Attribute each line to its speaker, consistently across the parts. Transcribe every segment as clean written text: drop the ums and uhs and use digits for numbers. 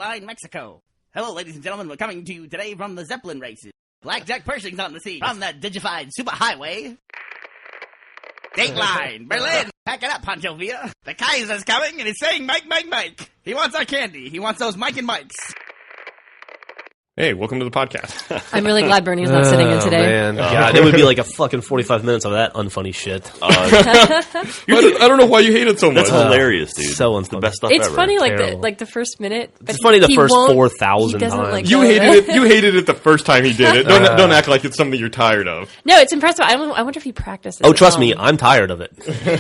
Speaker 1: Dateline, Mexico. Hello, ladies and gentlemen. We're coming to you today from the Zeppelin races. Blackjack Pershing's on the scene from the digified superhighway. Dateline, Berlin. Pack it up, Pancho Villa. The Kaiser's coming, and he's saying, Mike, Mike, Mike. He wants our candy. He wants those Mike and Mikes.
Speaker 2: Hey, welcome to the podcast.
Speaker 3: I'm really glad Bernie's not sitting in today.
Speaker 4: Man. God, it would be like a fucking 45 minutes of that unfunny shit.
Speaker 2: I don't know why you hate it so much.
Speaker 5: That's hilarious, dude.
Speaker 4: So
Speaker 5: it's the best stuff
Speaker 3: It's
Speaker 5: ever.
Speaker 3: funny,
Speaker 4: Terrible.
Speaker 3: like the first minute. But
Speaker 4: It's funny the
Speaker 3: he
Speaker 4: first
Speaker 3: won't-
Speaker 4: 4,000
Speaker 3: he doesn't,
Speaker 4: times.
Speaker 3: like,
Speaker 2: You
Speaker 3: go
Speaker 2: hated
Speaker 3: there.
Speaker 2: it. You hated it the first time he did it. Don't act like it's something you're tired of.
Speaker 3: No, it's impressive. I wonder if he practices.
Speaker 4: Oh,
Speaker 3: at
Speaker 4: trust
Speaker 3: home.
Speaker 4: me, I'm tired of it.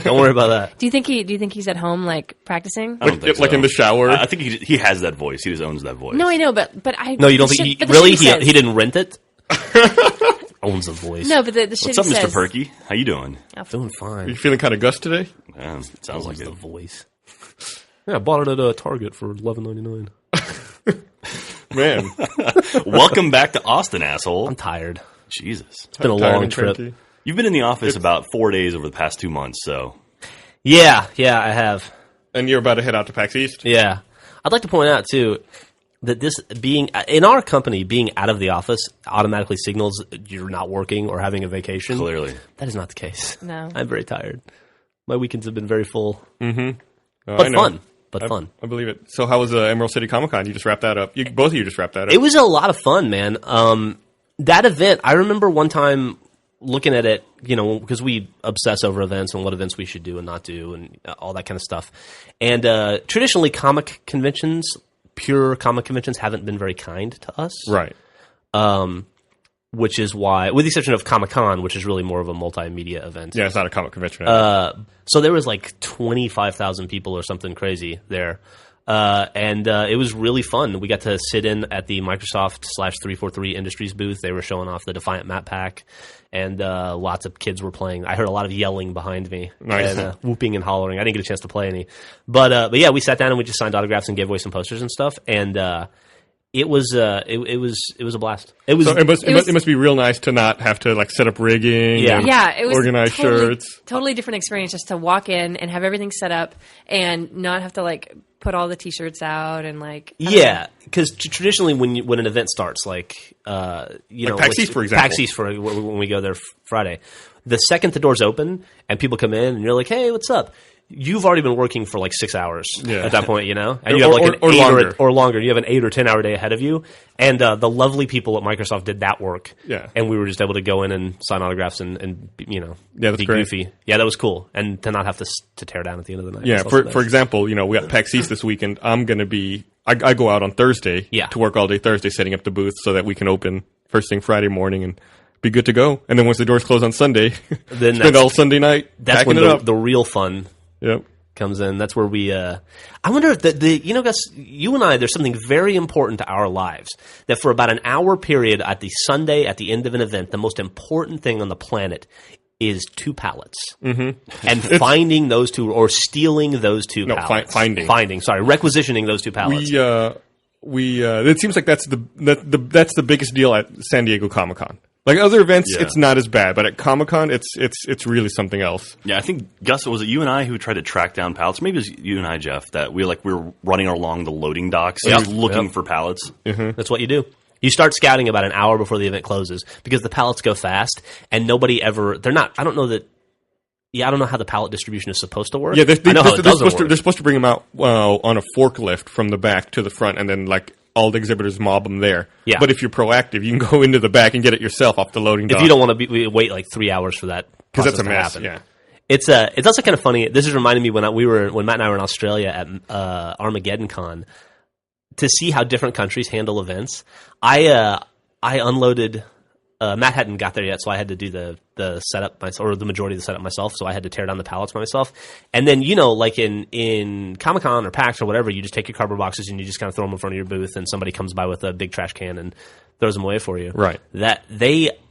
Speaker 4: Don't worry about that.
Speaker 3: Do you think he's at home like practicing?
Speaker 5: I don't think
Speaker 2: Like
Speaker 5: so.
Speaker 2: in the shower.
Speaker 5: I think he has that voice. He just owns that voice.
Speaker 3: No, I know, but I.
Speaker 4: No, you don't
Speaker 3: the
Speaker 4: think
Speaker 3: shit-
Speaker 4: he
Speaker 3: but the
Speaker 4: really
Speaker 3: shit says-
Speaker 4: he didn't rent it? Owns a voice.
Speaker 3: No, but the shit
Speaker 5: What's up,
Speaker 3: he
Speaker 5: Mr.
Speaker 3: says.
Speaker 5: Perky? How you doing?
Speaker 4: I'm doing
Speaker 2: Are you
Speaker 4: fine.
Speaker 2: feeling kind of Gus today?
Speaker 5: Yeah, sounds like
Speaker 4: Owns
Speaker 5: it.
Speaker 4: the voice. Yeah, I bought it at Target for $11.99.
Speaker 2: Man,
Speaker 5: Welcome back to Austin, asshole.
Speaker 4: I'm tired.
Speaker 5: Jesus.
Speaker 4: It's been a
Speaker 2: tired
Speaker 4: long
Speaker 2: and
Speaker 4: trip.
Speaker 2: cranky.
Speaker 5: You've been in the office about 4 days over the past 2 months, so.
Speaker 4: Yeah, I have.
Speaker 2: And you're about to head out to PAX East.
Speaker 4: Yeah. I'd like to point out, too, that this being, in our company, being out of the office automatically signals you're not working or having a vacation.
Speaker 5: Clearly.
Speaker 4: That is not the case.
Speaker 3: No.
Speaker 4: I'm very tired. My weekends have been very full.
Speaker 2: I
Speaker 4: But
Speaker 2: know.
Speaker 4: fun. But fun.
Speaker 2: I believe it. So how was Emerald City Comic Con? You just wrapped that up. Both of you just wrapped that up.
Speaker 4: It was a lot of fun, man. That event, I remember one time looking at it, because we obsess over events and what events we should do and not do and all that kind of stuff. And traditionally, pure comic conventions haven't been very kind to us.
Speaker 2: Right.
Speaker 4: Which is why, with the exception of Comic-Con, which is really more of a multimedia event.
Speaker 2: Yeah, it's not a comic convention.
Speaker 4: So there was like 25,000 people or something crazy there. And it was really fun. We got to sit in at the Microsoft/343 Industries booth. They were showing off the Defiant map pack, and lots of kids were playing. I heard a lot of yelling behind me,
Speaker 2: Nice.
Speaker 4: and whooping and hollering. I didn't get a chance to play any, but yeah, we sat down and we just signed autographs and gave away some posters and stuff. And it was a blast. It was.
Speaker 2: So it must be real nice to not have to like set up rigging.
Speaker 4: Yeah.
Speaker 2: and
Speaker 3: Yeah, it was
Speaker 2: organize shirts.
Speaker 3: Totally different experience just to walk in and have everything set up and not have to like put all the T-shirts out and like. I don't know.
Speaker 4: Yeah, because traditionally when an event starts, like
Speaker 2: PAX East, for example.
Speaker 4: PAX East when we go there Friday, the second the doors open and people come in and you're like, hey, what's up? You've already been working for like 6 hours at that point, and you have like
Speaker 2: or
Speaker 4: an 8
Speaker 2: longer.
Speaker 4: or longer. You have an 8 or 10 hour day ahead of you, and the lovely people at Microsoft did that work.
Speaker 2: Yeah.
Speaker 4: And we were just able to go in and sign autographs and
Speaker 2: that's
Speaker 4: be
Speaker 2: great.
Speaker 4: goofy. Yeah, that was cool, and to not have to tear down at the end of the night.
Speaker 2: Yeah,
Speaker 4: was also
Speaker 2: for
Speaker 4: nice.
Speaker 2: example, we got PAX East this weekend. I'm going to be I go out on Thursday to work all day Thursday setting up the booth so that we can open first thing Friday morning and be good to go. And then once the doors close on Sunday,
Speaker 4: Then
Speaker 2: spend all Sunday night
Speaker 4: that's
Speaker 2: packing
Speaker 4: when
Speaker 2: it up.
Speaker 4: the real fun
Speaker 2: Yep.
Speaker 4: comes in. That's where we I wonder if Gus, you and I, there's something very important to our lives that for about an hour period at the Sunday at the end of an event, the most important thing on the planet is 2 pallets. Mm-hmm. And finding those two or stealing those 2 pallets. Requisitioning those 2 pallets.
Speaker 2: It seems like that's the biggest deal at San Diego Comic-Con. Like other events, it's not as bad, but at Comic-Con, it's really something else.
Speaker 5: Yeah, I think, Gus, was it you and I who tried to track down pallets? Maybe it was you and I, Jeff, that we were running along the loading docks and looking for pallets.
Speaker 4: Mm-hmm. That's what you do. You start scouting about an hour before the event closes because the pallets go fast and nobody ever – they're not – I don't know that – yeah, I don't know how the pallet distribution is supposed to work.
Speaker 2: Yeah,
Speaker 4: I know how it doesn't work.
Speaker 2: they're supposed to bring them out on a forklift from the back to the front, and then like all the exhibitors mob them there.
Speaker 4: Yeah.
Speaker 2: But if you're proactive, you can go into the back and get it yourself off the loading dock.
Speaker 4: If you don't want to wait like 3 hours for that
Speaker 2: because that's a
Speaker 4: to
Speaker 2: mess.
Speaker 4: happen.
Speaker 2: Yeah.
Speaker 4: It's also kind of funny. This is reminding me when Matt and I were in Australia at Armageddon Con to see how different countries handle events. I unloaded. Matt hadn't got there yet, so I had to do the setup myself, or the majority of the setup myself. So I had to tear down the pallets by myself. And then like in Comic-Con or PAX or whatever, you just take your cardboard boxes and you just kind of throw them in front of your booth, and somebody comes by with a big trash can and throws them away for you.
Speaker 2: Right.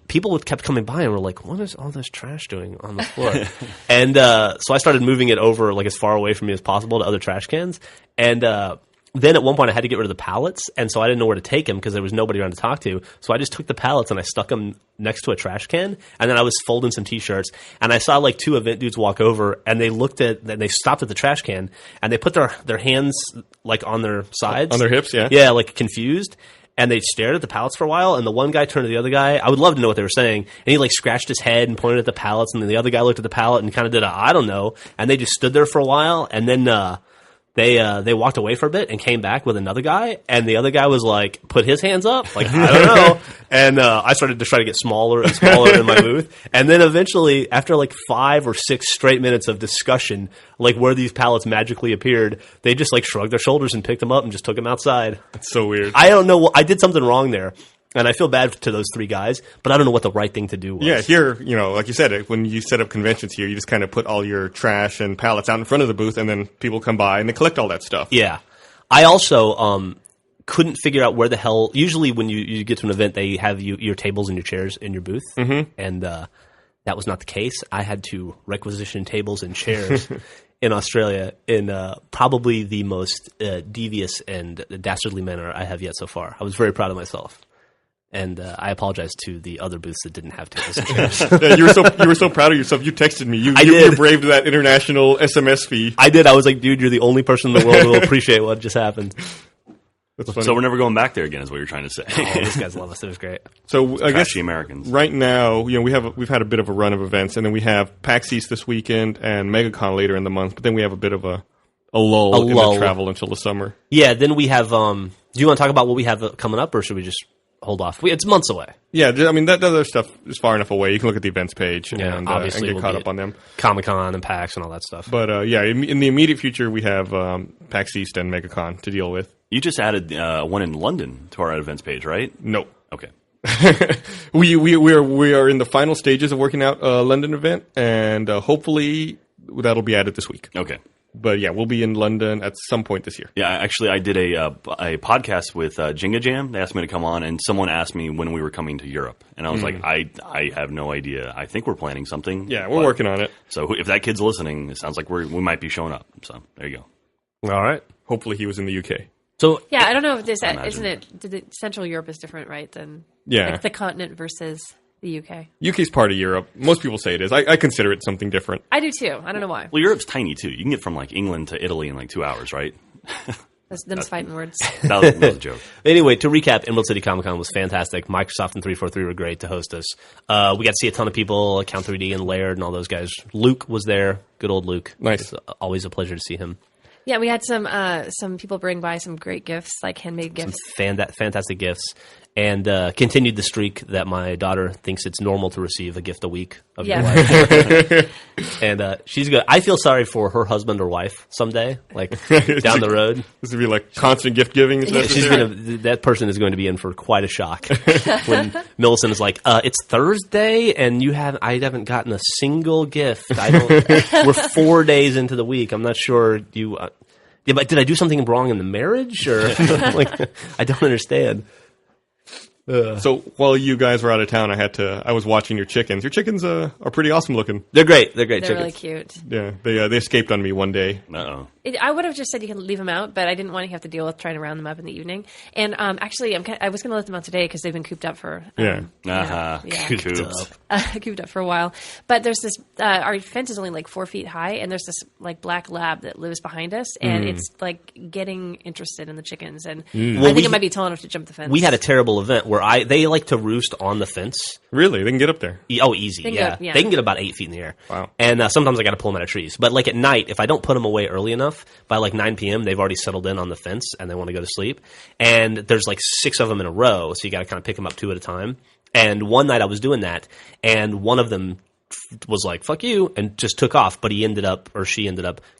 Speaker 4: People kept coming by and were like, what is all this trash doing on the floor? And so I started moving it over like as far away from me as possible to other trash cans. And then at one point I had to get rid of the pallets, and so I didn't know where to take them because there was nobody around to talk to. So I just took the pallets and I stuck them next to a trash can, and then I was folding some T-shirts, and I saw like 2 event dudes walk over, and they they stopped at the trash can, and they put their hands like on their sides.
Speaker 2: On their hips, yeah.
Speaker 4: Yeah, like confused. And they stared at the pallets for a while, and the one guy turned to the other guy. I would love to know what they were saying. And he like scratched his head and pointed at the pallets, and then the other guy looked at the pallet and kind of did I don't know. And they just stood there for a while, and then they walked away for a bit and came back with another guy, and the other guy was like, put his hands up, like, I don't know. And I started to try to get smaller and smaller in my booth. And then eventually, after like 5 or 6 straight minutes of discussion, like where these pallets magically appeared, they just like shrugged their shoulders and picked them up and just took them outside.
Speaker 2: That's so weird.
Speaker 4: I don't know. I did something wrong there. And I feel bad to those 3 guys, but I don't know what the right thing to do was.
Speaker 2: Yeah, here, like you said, when you set up conventions here, you just kind of put all your trash and pallets out in front of the booth, and then people come by and they collect all that stuff.
Speaker 4: Yeah. I also couldn't figure out where the hell. Usually, when you get to an event, they have your tables and your chairs in your booth, and that was not the case. I had to requisition tables and chairs in Australia in probably the most devious and dastardly manner I have yet so far. I was very proud of myself. And I apologize to the other booths that didn't have tables and chairs.
Speaker 2: Yeah, you were so proud of yourself. You texted me. You braved that international SMS fee.
Speaker 4: I did. I was like, dude, you're the only person in the world who will appreciate what just happened.
Speaker 2: That's funny.
Speaker 5: So we're never going back there again, is what you're trying to say.
Speaker 4: Oh, these guys love us. It was great.
Speaker 2: So I guess
Speaker 5: Americans.
Speaker 2: Right now, we've had a bit of a run of events, and then we have PAX East this weekend and MegaCon later in the month. But then we have a bit of a lull in the travel until the summer.
Speaker 4: Yeah. Then we have. Do you want to talk about what we have coming up, or should we just hold off? It's months away.
Speaker 2: Yeah, I mean, that other stuff is far enough away. You can look at the events page and
Speaker 4: obviously
Speaker 2: get caught up on them.
Speaker 4: Comic-Con and PAX and all that stuff.
Speaker 2: But in the immediate future, we have PAX East and MegaCon to deal with.
Speaker 5: You just added one in London to our events page, right?
Speaker 2: No.
Speaker 5: Okay.
Speaker 2: we are in the final stages of working out a London event, and hopefully that'll be added this week.
Speaker 5: Okay.
Speaker 2: But yeah, we'll be in London at some point this year.
Speaker 5: Yeah, actually, I did a podcast with Jenga Jam. They asked me to come on, and someone asked me when we were coming to Europe, and I was like, I have no idea. I think we're planning something.
Speaker 2: Yeah, we're working on it.
Speaker 5: So if that kid's listening, it sounds like we might be showing up. So there you go.
Speaker 4: All right.
Speaker 2: Hopefully, he was in the UK.
Speaker 4: So
Speaker 3: yeah, I don't know if this isn't it. Central Europe is different, right? Than like the continent versus the UK.
Speaker 2: UK's part of Europe. Most people say it is. I consider it something different.
Speaker 3: I do too. I don't know why.
Speaker 5: Well, Europe's tiny too. You can get from like England to Italy in like 2 hours, right?
Speaker 3: That's fighting words.
Speaker 5: That was a joke.
Speaker 4: Anyway, to recap, Emerald City Comic Con was fantastic. Microsoft and 343 were great to host us. We got to see a ton of people, Count 3D and Laird and all those guys. Luke was there. Good old Luke.
Speaker 2: Nice.
Speaker 4: It's always a pleasure to see him.
Speaker 3: Yeah, we had some people bring by some great gifts, like handmade gifts.
Speaker 4: Some fantastic gifts. And continued the streak that my daughter thinks it's normal to receive a gift a week of your wife. And she's good. I feel sorry for her husband or wife someday, like down the road.
Speaker 2: This would be like constant gift giving.
Speaker 4: That person is going to be in for quite a shock when Millicent is like, "It's Thursday, and I haven't gotten a single gift. We're 4 days into the week. I'm not sure you. But did I do something wrong in the marriage, or like I don't understand."
Speaker 2: So while you guys were out of town, I was watching your chickens. Your chickens are pretty awesome looking.
Speaker 4: They're great. They're great
Speaker 3: They're
Speaker 4: chickens.
Speaker 3: really cute.
Speaker 2: Yeah, they escaped on me one day.
Speaker 5: Uh-oh.
Speaker 3: I would have just said you can leave them out, but I didn't want to have to deal with trying to round them up in the evening. And actually, I was going to let them out today because they've been cooped up for
Speaker 5: Cooped
Speaker 3: cooped up for a while. But there's this our fence is only like 4 feet high, and there's this like black lab that lives behind us, and it's like getting interested in the chickens. And I think it might be tall enough to jump the fence.
Speaker 4: We had a terrible event where they like to roost on the fence.
Speaker 2: Really, they can get up there.
Speaker 4: Oh, easy. Yeah. They can get about 8 feet in the air.
Speaker 2: Wow.
Speaker 4: And sometimes I got to pull them out of trees. But like at night, if I don't put them away early enough, by like 9 p.m., they've already settled in on the fence and they want to go to sleep. And there's like 6 of them in a row, so you got to kind of pick them up 2 at a time. And one night I was doing that, and one of them was like, fuck you, and just took off. But she ended up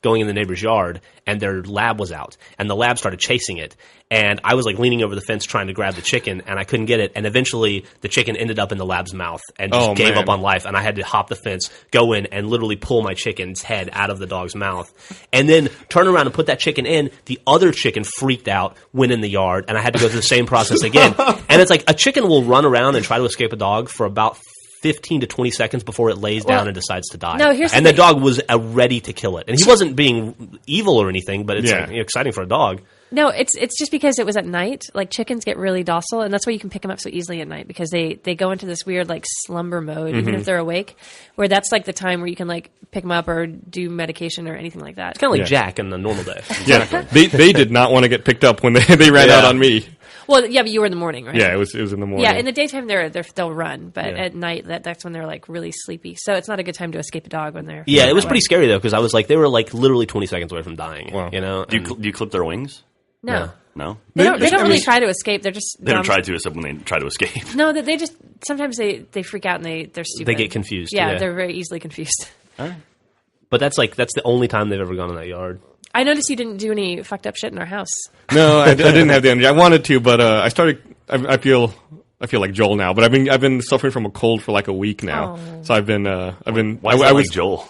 Speaker 4: going in the neighbor's yard, and their lab was out. And the lab started chasing it. And I was like leaning over the fence trying to grab the chicken, and I couldn't get it. And eventually the chicken ended up in the lab's mouth and just gave up on life. And I had to hop the fence, go in, and literally pull my chicken's head out of the dog's mouth. And then turn around and put that chicken in. The other chicken freaked out, went in the yard, and I had to go through the same process again. And it's like a chicken will run around and try to escape a dog for about 15 to 20 seconds before it lays down and decides to die. And the dog was ready to kill it. And he wasn't being evil or anything, but it's like, exciting for a dog.
Speaker 3: No, it's just because it was at night. Like chickens get really docile, and that's why you can pick them up so easily at night because they go into this weird like slumber mode, even if they're awake. Where that's like the time where you can like pick them up or do medication or anything like that.
Speaker 4: It's kind of like Jack on a normal day.
Speaker 2: Yeah, they did not want to get picked up when they ran out on me.
Speaker 3: Well, yeah, but you were in the morning, right?
Speaker 2: Yeah, it was in the morning.
Speaker 3: Yeah, in the daytime they'll run, but at night that's when they're like really sleepy. So it's not a good time to escape a dog when they're.
Speaker 4: Yeah, it was pretty scary though because I was like they were like literally 20 seconds away from dying.
Speaker 2: Wow.
Speaker 4: You know?
Speaker 5: Do you clip their wings?
Speaker 3: No.
Speaker 5: No?
Speaker 3: They don't really try to escape. They're just
Speaker 5: They don't try to, except when they try to escape.
Speaker 3: No, they just sometimes they freak out and they're stupid.
Speaker 4: They get confused.
Speaker 3: Yeah, they're very easily confused.
Speaker 4: But that's the only time they've ever gone in that yard.
Speaker 3: I noticed you didn't do any fucked up shit in our house.
Speaker 2: No, I didn't have the energy. I wanted to, but I started. I feel like Joel now, but I've been suffering from a cold for like a week now.
Speaker 3: Oh.
Speaker 2: So I've been.
Speaker 5: Why is that like Joel?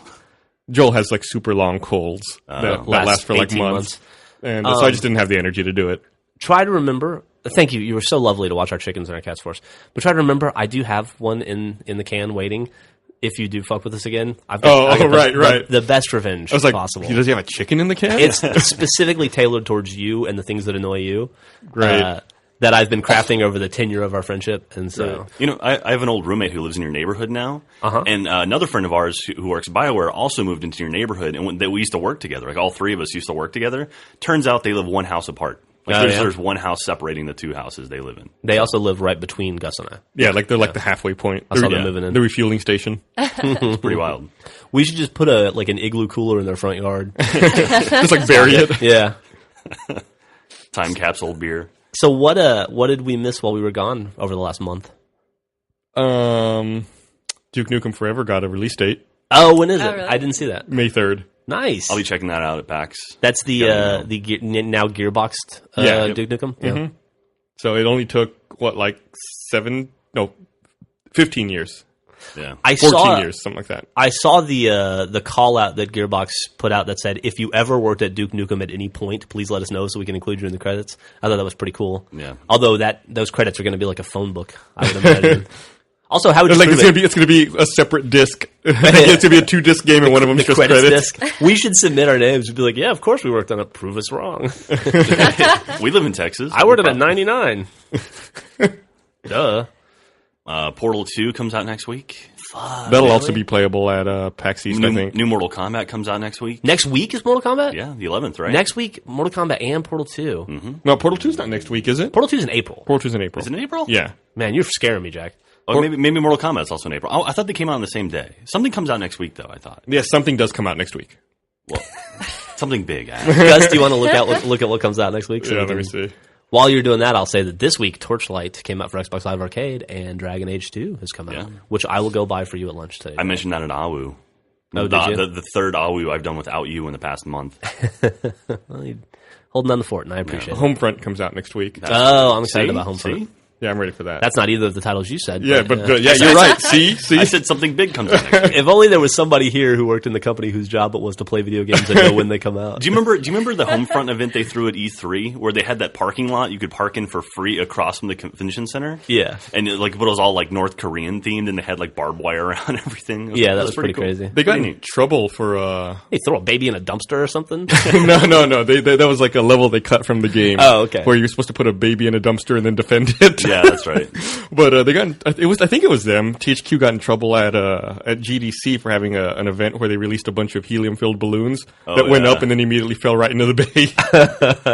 Speaker 2: Joel has like super long colds that last for like months. And so I just didn't have the energy to do it.
Speaker 4: Try to remember. Thank you. You were so lovely to watch our chickens and our cats for us. But try to remember, I do have one in the can waiting. If you do fuck with us again, I've got
Speaker 2: right.
Speaker 4: The best revenge
Speaker 2: I was like,
Speaker 4: possible.
Speaker 2: Does he have a chicken in the can?
Speaker 4: It's specifically tailored towards you and the things that annoy you.
Speaker 2: Great.
Speaker 4: That I've been crafting over the tenure of our friendship, and so
Speaker 5: Right. You know, I have an old roommate who lives in your neighborhood now, and another friend of ours who works at BioWare also moved into your neighborhood, and we used to work together. Like all three of us used to work together. Turns out they live one house apart. Like there's one house separating the two houses they live in.
Speaker 4: they also live right between Gus and I.
Speaker 2: Yeah, like they're like the halfway point.
Speaker 4: I saw them moving in.
Speaker 2: The refueling station.
Speaker 5: It's pretty wild.
Speaker 4: We should just put an igloo cooler in their front yard.
Speaker 2: Just like bury it.
Speaker 4: Yeah.
Speaker 5: Time capsule beer.
Speaker 4: So what did we miss while we were gone over the last month?
Speaker 2: Duke Nukem Forever got a release date.
Speaker 4: Oh, when is it?
Speaker 3: really?
Speaker 4: I didn't see that.
Speaker 2: May 3rd.
Speaker 4: Nice.
Speaker 5: I'll be checking that out at PAX.
Speaker 4: That's the now gearboxed Duke Nukem. Yeah.
Speaker 2: So it only took 15 years.
Speaker 5: Yeah.
Speaker 2: 14 years, something like that.
Speaker 4: I saw the call out that Gearbox put out that said, if you ever worked at Duke Nukem at any point, please let us know so we can include you in the credits. I thought that was pretty cool.
Speaker 5: Yeah.
Speaker 4: Although those credits are going to be like a phone book, I would imagine. Also, how would you
Speaker 2: it's going to be a separate disc. It's going to be a 2-disc game, and one of them is just credits.
Speaker 4: Disc. We should submit our names. We'd be like, yeah, of course we worked on it. Prove us wrong.
Speaker 5: We live in Texas.
Speaker 4: I worked at 99. Duh.
Speaker 5: Portal 2 comes out next week.
Speaker 2: That'll also be playable at PAX East, I think.
Speaker 5: New Mortal Kombat comes out next week.
Speaker 4: Next week is Mortal Kombat?
Speaker 5: Yeah, the 11th, right?
Speaker 4: Next week, Mortal Kombat and Portal 2.
Speaker 5: Mm-hmm.
Speaker 2: No, Portal 2's not next week, is it?
Speaker 4: Portal 2's in April.
Speaker 2: Portal 2's in April.
Speaker 5: Is it in April?
Speaker 2: Yeah.
Speaker 4: Man, you're scaring me, Jack.
Speaker 5: Or maybe Mortal Kombat's also in April. I thought they came out on the same day. Something comes out next week, though, I thought.
Speaker 2: Yeah, something does come out next week.
Speaker 5: Well, something big.
Speaker 4: Gus, do you want to look at what comes out next week?
Speaker 2: So let me see.
Speaker 4: While you're doing that, I'll say that this week, Torchlight came out for Xbox Live Arcade, and Dragon Age 2 has come out, which I will go buy for you at lunch today.
Speaker 5: I mentioned that at AWU.
Speaker 4: Oh, did you?
Speaker 5: The third AWU I've done without you in the past month.
Speaker 4: Well, you're holding down the fort, and I appreciate it.
Speaker 2: Homefront comes out next week.
Speaker 4: Oh, I'm excited about Homefront.
Speaker 5: See?
Speaker 2: Yeah, I'm ready for that.
Speaker 4: That's not either of the titles you said.
Speaker 2: Yeah, but you're right. See?
Speaker 5: I said something big comes out next week.
Speaker 4: If only there was somebody here who worked in the company whose job it was to play video games and know when they come out.
Speaker 5: Do you remember the Homefront event they threw at E3 where they had that parking lot you could park in for free across from the convention center?
Speaker 4: Yeah.
Speaker 5: And it was all like North Korean themed and they had like barbed wire around everything.
Speaker 4: That was pretty
Speaker 5: cool.
Speaker 4: crazy.
Speaker 2: They got in trouble for...
Speaker 4: Hey, throw a baby in a dumpster or something?
Speaker 2: No. That was like a level they cut from the game.
Speaker 4: Oh, okay.
Speaker 2: Where you're supposed to put a baby in a dumpster and then defend it.
Speaker 5: Yeah, that's right.
Speaker 2: But they got. I think it was them. THQ got in trouble at GDC for having an event where they released a bunch of helium-filled balloons that went up and then immediately fell right into the bay.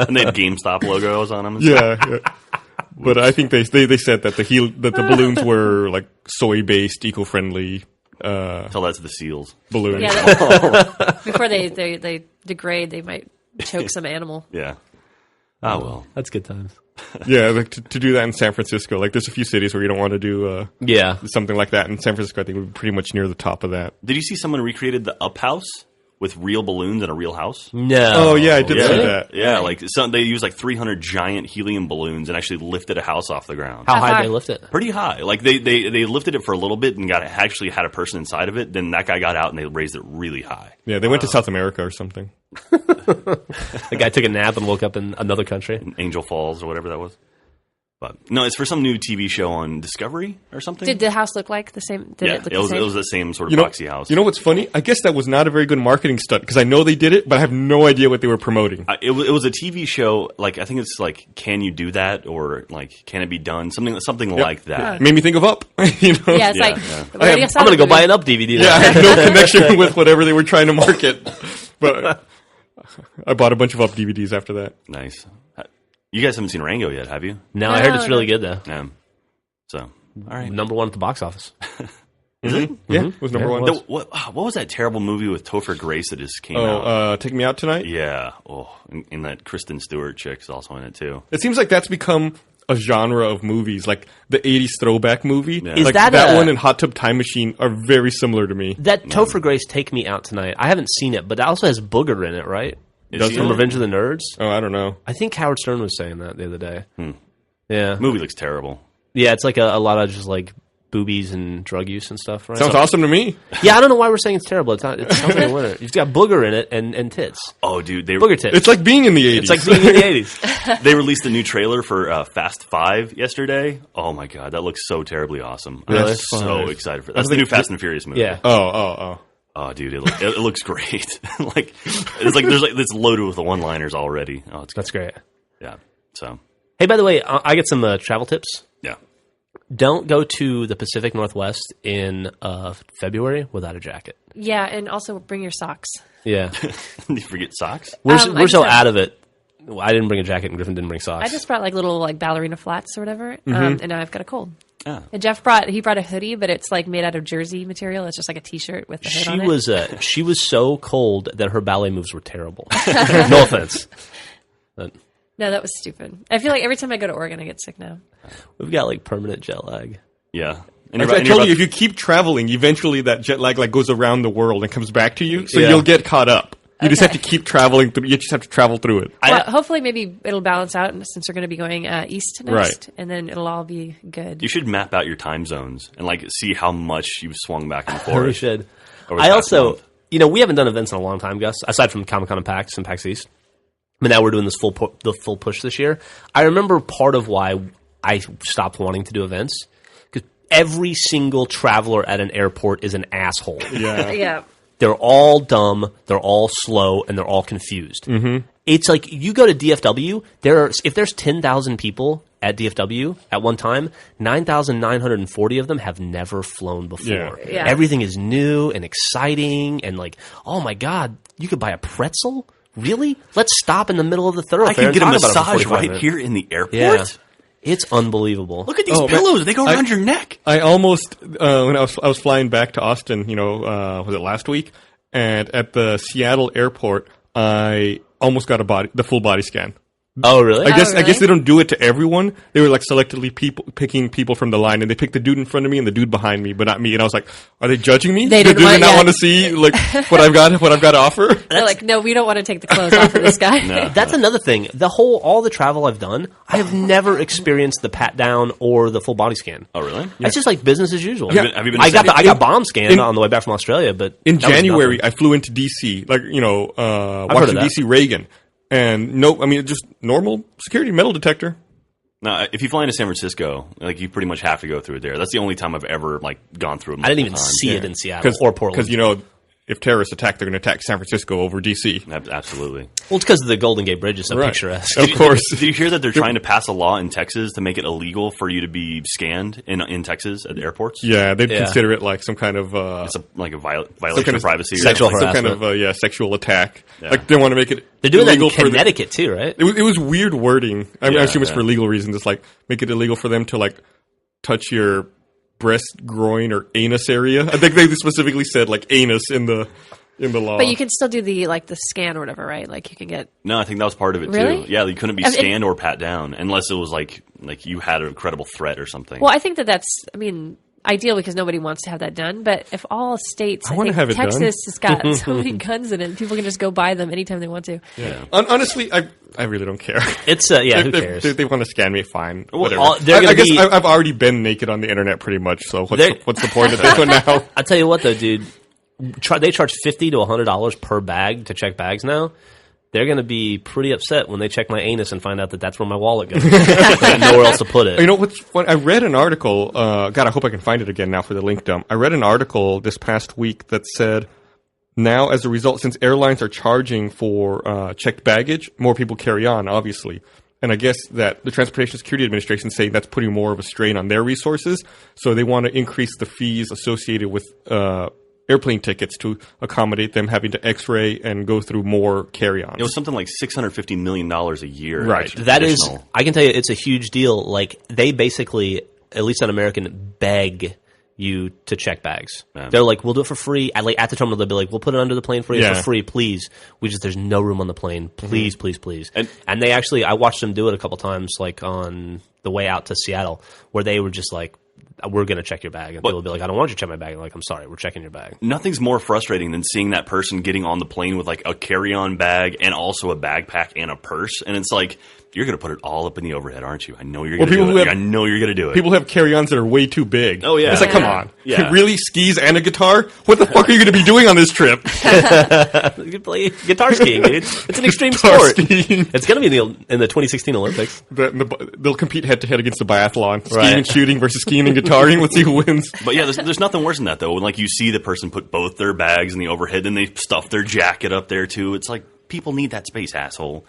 Speaker 5: And they had GameStop logos on them.
Speaker 2: Yeah. But I think they said that the balloons were like soy-based, eco-friendly.
Speaker 5: Tell that to the SEALs.
Speaker 2: Balloons.
Speaker 3: Yeah, before they degrade, they might choke some animal.
Speaker 5: Yeah. Oh, well.
Speaker 4: That's good times.
Speaker 2: Yeah, like to do that in San Francisco. Like, there's a few cities where you don't want to do something like that. In San Francisco, I think we're pretty much near the top of that.
Speaker 5: Did you see someone recreated the Up House with real balloons in a real house?
Speaker 4: No.
Speaker 2: Oh, yeah, I did see that.
Speaker 5: Yeah, like they used like 300 giant helium balloons and actually lifted a house off the ground.
Speaker 4: How high did they lift it?
Speaker 5: Pretty high. Like they lifted it for a little bit and actually had a person inside of it. Then that guy got out and they raised it really high.
Speaker 2: Yeah, they went to South America or something.
Speaker 4: The guy took a nap and woke up in another country.
Speaker 5: Angel Falls or whatever that was. But no, it's for some new TV show on Discovery or something.
Speaker 3: Did the house look like the same?
Speaker 5: It was the same sort of boxy house.
Speaker 2: You know what's funny? I guess that was not a very good marketing stunt because I know they did it, but I have no idea what they were promoting.
Speaker 5: It was a TV show. Like I think it's like, can you do that, or like, can it be done? Something like that.
Speaker 2: Made me think of Up. You know?
Speaker 3: Yeah, it's
Speaker 4: I'm going to go buy an Up DVD.
Speaker 2: Yeah, I have no connection with whatever they were trying to market, but I bought a bunch of Up DVDs after that.
Speaker 5: Nice. You guys haven't seen Rango yet, have you?
Speaker 4: No, I heard it's really good though.
Speaker 5: Yeah. So, all right.
Speaker 4: Number one at the box office.
Speaker 5: Is it?
Speaker 2: Yeah, it was number one.
Speaker 5: What was that terrible movie with Topher Grace that just came out?
Speaker 2: Take Me Out Tonight?
Speaker 5: Yeah. Oh, and that Kristen Stewart chick's also in it too.
Speaker 2: It seems like that's become a genre of movies, like the 80s throwback movie.
Speaker 5: Yeah.
Speaker 4: Is
Speaker 2: like that one and Hot Tub Time Machine are very similar to me.
Speaker 4: That Topher Grace Take Me Out Tonight, I haven't seen it, but that also has Booger in it, right?
Speaker 5: Does
Speaker 4: from Revenge of the Nerds?
Speaker 2: Oh, I don't know.
Speaker 4: I think Howard Stern was saying that the other day. Yeah.
Speaker 5: The movie looks terrible.
Speaker 4: Yeah, it's like a lot of just like boobies and drug use and stuff, right?
Speaker 2: Sounds awesome to me.
Speaker 4: Yeah, I don't know why we're saying it's terrible. It's not. It sounds like a winner. It's got Booger in it and tits.
Speaker 5: Oh, dude.
Speaker 4: Booger tits.
Speaker 2: It's like being in the 80s.
Speaker 4: It's like being in the 80s.
Speaker 5: They released a new trailer for Fast 5 yesterday. Oh, my God. That looks so terribly awesome.
Speaker 4: Really?
Speaker 5: I'm so excited for that. That's the new Fast and Furious movie.
Speaker 4: Yeah.
Speaker 5: Oh, dude, it looks great. It's loaded with the one-liners already. Oh,
Speaker 4: That's great.
Speaker 5: Yeah. So.
Speaker 4: Hey, by the way, I get some travel tips.
Speaker 5: Yeah.
Speaker 4: Don't go to the Pacific Northwest in February without a jacket.
Speaker 3: Yeah, and also bring your socks.
Speaker 4: Yeah.
Speaker 5: You forget socks?
Speaker 4: We're so out of it. I didn't bring a jacket and Griffin didn't bring socks.
Speaker 3: I just brought like little like ballerina flats or whatever,
Speaker 4: Mm-hmm.
Speaker 3: and now I've got a cold.
Speaker 5: Oh.
Speaker 3: And Jeff brought a hoodie, but it's like made out of jersey material. It's just like a t-shirt with the hood on it.
Speaker 4: She was so cold that her ballet moves were terrible. No offense. But
Speaker 3: No, that was stupid. I feel like every time I go to Oregon, I get sick now.
Speaker 4: we've got like permanent jet lag.
Speaker 5: Yeah.
Speaker 2: I told you, if you keep traveling, eventually that jet lag like goes around the world and comes back to you, so you'll get caught up. You just have to keep traveling through. You just have to travel through it.
Speaker 3: Well, hopefully, maybe it'll balance out since we're going to be going east next,
Speaker 2: Right.
Speaker 3: and then it'll all be good.
Speaker 5: You should map out your time zones and like see how much you've swung back and forth.
Speaker 4: We should.
Speaker 5: over the
Speaker 4: I
Speaker 5: past
Speaker 4: also,
Speaker 5: month.
Speaker 4: we haven't done events in a long time, Gus, aside from Comic-Con and PAX and PAX East. But now we're doing this the full push this year. I remember part of why I stopped wanting to do events, because every single traveler at an airport is an asshole.
Speaker 2: Yeah.
Speaker 3: Yeah.
Speaker 4: They're all dumb, they're all slow, and they're all confused. Mm-hmm. It's like you go to DFW, if there's 10,000 people at DFW at one time, 9,940 of them have never flown before.
Speaker 3: Yeah.
Speaker 4: Everything is new and exciting and like, oh my God, you could buy a pretzel? Really? Let's stop in the middle of the thoroughfare.
Speaker 5: I can
Speaker 4: and
Speaker 5: get a
Speaker 4: talk about it for
Speaker 5: massage
Speaker 4: 45
Speaker 5: right
Speaker 4: minutes.
Speaker 5: here in the airport.
Speaker 4: Yeah. It's unbelievable.
Speaker 5: Look at these pillows; they go around your neck.
Speaker 2: I almost when I was flying back to Austin, was it last week? And at the Seattle airport, I almost got the full body scan.
Speaker 4: Oh, really?
Speaker 2: I guess
Speaker 3: really?
Speaker 2: they don't do it to everyone. They were like selectively picking people from the line, and they picked the dude in front of me and the dude behind me, but not me. And I was like, "Are they judging me?
Speaker 3: They
Speaker 2: do
Speaker 3: didn't
Speaker 2: they
Speaker 3: want-
Speaker 2: not
Speaker 3: yeah.
Speaker 2: want to see like what I've got to offer?"
Speaker 3: They're like, no, we don't want to take the clothes off of this guy.
Speaker 5: No.
Speaker 4: That's another thing. All the travel I've done, I have never experienced the pat down or the full body scan.
Speaker 5: Oh, really?
Speaker 4: It's just like business as usual.
Speaker 5: Have you been
Speaker 4: I
Speaker 5: to
Speaker 4: got bomb scanned on the way back from Australia, but
Speaker 2: In
Speaker 4: that was
Speaker 2: January,
Speaker 4: nothing.
Speaker 2: I flew into DC,
Speaker 4: heard of
Speaker 2: Washington
Speaker 4: that.
Speaker 2: DC Reagan, and just normal security metal detector.
Speaker 5: No, if you fly into San Francisco, like you pretty much have to go through it there. That's the only time I've ever like gone through it.
Speaker 4: I didn't even
Speaker 5: multiple
Speaker 4: see
Speaker 5: times.
Speaker 4: it in Seattle or Portland.
Speaker 2: Because if terrorists attack, they're going to attack San Francisco over DC.
Speaker 5: Absolutely.
Speaker 4: Well, it's because the Golden Gate Bridge is so
Speaker 2: Right.
Speaker 4: picturesque.
Speaker 2: Of course.
Speaker 5: Did you hear that they're trying to pass a law in Texas to make it illegal for you to be scanned in Texas at the airports?
Speaker 2: Yeah, they'd
Speaker 4: Yeah.
Speaker 2: consider it like some kind of
Speaker 5: It's a violation
Speaker 2: kind
Speaker 5: of privacy. or
Speaker 4: sexual
Speaker 5: something.
Speaker 2: some kind of sexual attack.
Speaker 5: Yeah.
Speaker 2: Like they want to make it.
Speaker 4: They're doing that in
Speaker 2: illegal for
Speaker 4: Connecticut too, right?
Speaker 2: It was weird wording. I mean, I assume it's
Speaker 5: yeah.
Speaker 2: for legal reasons. It's like make it illegal for them to like touch your breast, groin, or anus area. I think they specifically said like anus in the law.
Speaker 3: But you can still do the scan or whatever, right? Like you can get.
Speaker 5: No, I think that was part of it
Speaker 3: Really?
Speaker 5: too. Yeah, you couldn't be
Speaker 3: I mean,
Speaker 5: scanned or pat down unless it was like you had a credible threat or something.
Speaker 3: Well, I think that's. I mean, ideal because nobody wants to have that done. But if all states, I
Speaker 2: wanna
Speaker 3: think
Speaker 2: have it done.
Speaker 3: Texas has got so many guns in it, people can just go buy them anytime they want to.
Speaker 5: yeah.
Speaker 2: Honestly, I really don't care.
Speaker 4: It's who
Speaker 2: If
Speaker 4: cares?
Speaker 2: they want to scan me, fine. Whatever.
Speaker 4: they're
Speaker 2: I guess
Speaker 4: gonna be-
Speaker 2: I've already been naked on the internet pretty much. So
Speaker 4: They're-
Speaker 2: what's the point of this one now?
Speaker 4: I tell you what, though, dude, they charge $50 to $100 per bag to check bags now. they're going to be pretty upset when they check my anus and find out that that's where my wallet goes. I have nowhere else to put it.
Speaker 2: You know what's funny? I read an article. God, I hope I can find it again now for the link dump. I read an article this past week that said now, as a result, since airlines are charging for checked baggage, more people carry on, obviously. And I guess that the Transportation Security Administration is saying that's putting more of a strain on their resources. So they want to increase the fees associated with airplane tickets to accommodate them having to X-ray and go through more carry-ons.
Speaker 5: It was something like $650 million a year.
Speaker 2: Right.
Speaker 4: That is, I can tell you, it's a huge deal. Like, they basically, at least on American, beg you to check bags. Yeah. They're like, we'll do it for free. At the terminal, they'll be like, we'll put it under the plane for you for free, please. There's no room on the plane. Please, please, please. And they actually, I watched them do it a couple times, like on the way out to Seattle, where they were just like, we're going to check your bag. And people will be like, I don't want you to check my bag. I'm like, I'm sorry, we're checking your bag.
Speaker 5: Nothing's more frustrating than seeing that person getting on the plane with like a carry-on bag and also a backpack and a purse. And it's like, you're going to put it all up in the overhead, aren't you? I know you're going to do it. I know you're going to do it.
Speaker 2: People have carry-ons that are way too big.
Speaker 5: Oh, yeah.
Speaker 2: It's like, come on.
Speaker 5: Yeah.
Speaker 2: Really? Skis and a guitar? What the fuck are you going to be doing on this trip?
Speaker 4: You can play guitar skiing, dude. It's an extreme sport. Skiing. It's going to be in the 2016 Olympics.
Speaker 2: They'll compete head-to-head against the biathlon. Skiing and shooting versus skiing and guitaring. Let's see who wins.
Speaker 5: But yeah, there's nothing worse than that, though. When like you see the person put both their bags in the overhead, then they stuff their jacket up there, too. It's like, people need that space, asshole.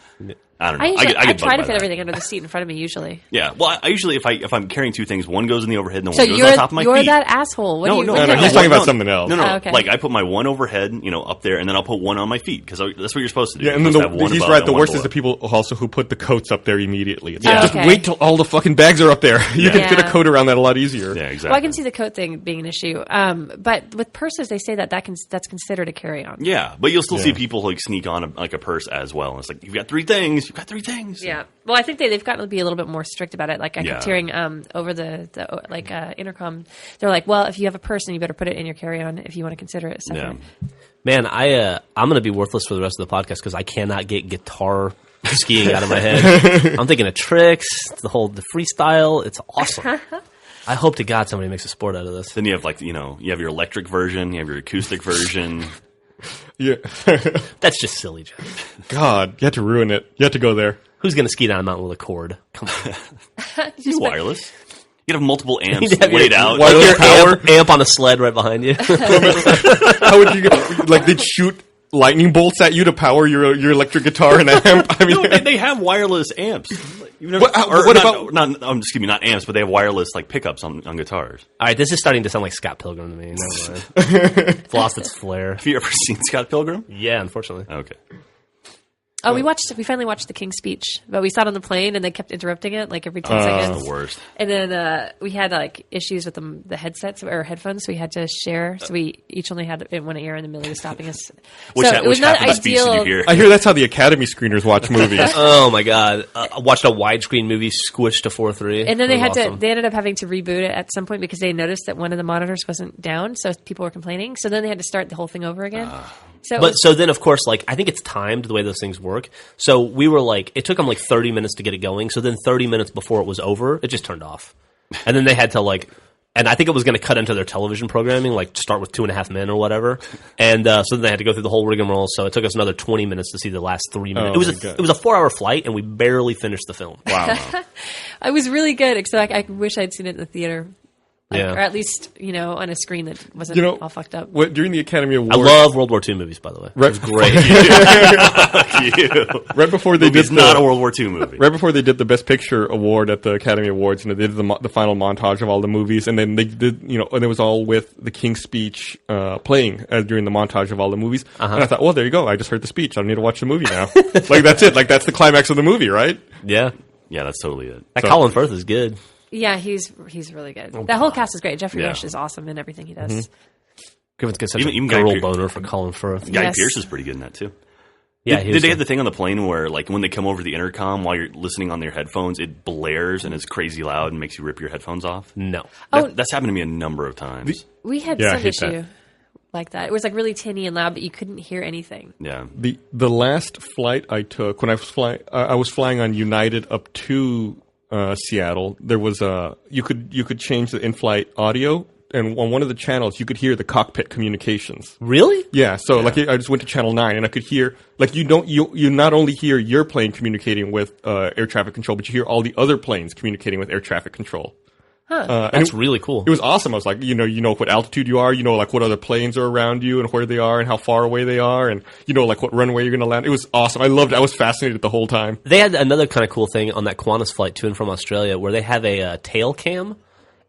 Speaker 5: I don't know.
Speaker 3: I try to fit everything under the seat in front of me usually.
Speaker 5: Yeah. Well, I usually, if I'm carrying two things, one goes in the overhead and the one goes on top of my feet.
Speaker 3: So you're that asshole.
Speaker 5: No,
Speaker 2: he's talking about something else.
Speaker 5: No.
Speaker 3: Oh, okay.
Speaker 5: Like I put my one overhead, up there, and then I'll put one on my feet because that's what you're supposed to do.
Speaker 2: Yeah, and then he's right. The worst is the people also who put the coats up there immediately. It's like, just wait till all the fucking bags are up there. You can fit a coat around that a lot easier.
Speaker 5: Yeah, exactly.
Speaker 3: Well, I can see the coat thing being an issue. But with purses, they say that's considered a carry-on.
Speaker 5: Yeah, but you'll still see people like sneak on a purse as well. And it's like, you've got three things. You've got three things.
Speaker 3: Yeah. Well, I think they've gotten to be a little bit more strict about it. Like I kept hearing over the intercom, they're like, well, if you have a purse, then you better put it in your carry-on if you want to consider it separate.
Speaker 5: Yeah.
Speaker 4: Man, I'm going to be worthless for the rest of the podcast because I cannot get guitar skiing out of my head. I'm thinking of tricks, the freestyle. It's awesome. I hope to God somebody makes a sport out of this.
Speaker 5: Then you have you have your electric version, you have your acoustic version.
Speaker 2: Yeah.
Speaker 4: That's just silly, Jeff.
Speaker 2: God, you had to ruin it. You had to go there.
Speaker 4: Who's going to ski down a mountain with a cord? Come on.
Speaker 5: It's wireless. You have multiple amps laid out.
Speaker 4: Like your amp on a sled right behind you.
Speaker 2: How would you they'd shoot lightning bolts at you to power your electric guitar and amp? I mean,
Speaker 5: no, they have wireless amps. Not amps, but they have wireless pickups on guitars.
Speaker 4: All right, this is starting to sound like Scott Pilgrim to me. Never mind. It's lost its flair.
Speaker 5: Have you ever seen Scott Pilgrim?
Speaker 4: Yeah, unfortunately.
Speaker 5: Okay.
Speaker 3: Oh, we finally watched the King's Speech, but we sat on the plane and they kept interrupting it every 10 seconds.
Speaker 5: That's the worst.
Speaker 3: And then we had issues with the headsets or headphones, so we had to share. So we each only had it in one ear, and the Millie was stopping us.
Speaker 5: It was not ideal.
Speaker 2: I hear that's how the Academy screeners watch movies.
Speaker 4: Oh my God! I watched a widescreen movie squished to 4:3.
Speaker 3: And then they ended up having to reboot it at some point because they noticed that one of the monitors wasn't down, so people were complaining. So then they had to start the whole thing over again. So
Speaker 4: then, of course, I think it's timed the way those things work. So we were it took them 30 minutes to get it going. So then 30 minutes before it was over, it just turned off. And then they had to and I think it was going to cut into their television programming, start with 2.5 Men or whatever. And so then they had to go through the whole rigmarole. So it took us another 20 minutes to see the last 3 minutes. It was a 4-hour flight, and we barely finished the film.
Speaker 2: Wow.
Speaker 3: It was really good, except I wish I'd seen it in the theater.
Speaker 4: Yeah.
Speaker 3: Or at least, on a screen that wasn't all fucked up.
Speaker 2: During the Academy Awards...
Speaker 4: I love World War II movies, by the way.
Speaker 2: Right,
Speaker 4: it was great.
Speaker 2: Right before they
Speaker 5: did not a World War II movie.
Speaker 2: Right before they did the Best Picture award at the Academy Awards, they did the final montage of all the movies, and then they did, and it was all with the King's Speech playing during the montage of all the movies. Uh-huh. And I thought, well, there you go. I just heard the speech. I don't need to watch the movie now. That's it. That's the climax of the movie, right?
Speaker 4: Yeah.
Speaker 5: Yeah, that's totally it.
Speaker 4: Colin Firth is good.
Speaker 3: Yeah, he's really good. That whole cast is great. Jeffrey Rush is awesome in everything he does.
Speaker 4: Griffith's got such a girl boner for Colin Firth.
Speaker 5: Guy Pearce is pretty good in that too.
Speaker 4: Yeah,
Speaker 5: did they have the thing on the plane where when they come over the intercom while you're listening on their headphones, it blares and it's crazy loud and makes you rip your headphones off?
Speaker 4: No.
Speaker 5: That's happened to me a number of times.
Speaker 3: We had some issue like that. It was really tinny and loud, but you couldn't hear anything.
Speaker 5: Yeah.
Speaker 2: The last flight I took when I was flying on United up to Seattle, there was you could change the in-flight audio and on one of the channels you could hear the cockpit communications.
Speaker 4: Really?
Speaker 2: Yeah, so like I just went to channel 9 and I could hear like you not only hear your plane communicating with air traffic control, but you hear all the other planes communicating with air traffic control.
Speaker 4: That's really cool.
Speaker 2: It was awesome. I was like, you know what altitude you are, like what other planes are around you and where they are and how far away they are, and like what runway you're going to land. It was awesome. I loved it. I was fascinated the whole time.
Speaker 4: They had another kind of cool thing on that Qantas flight to and from Australia where they have a tail cam,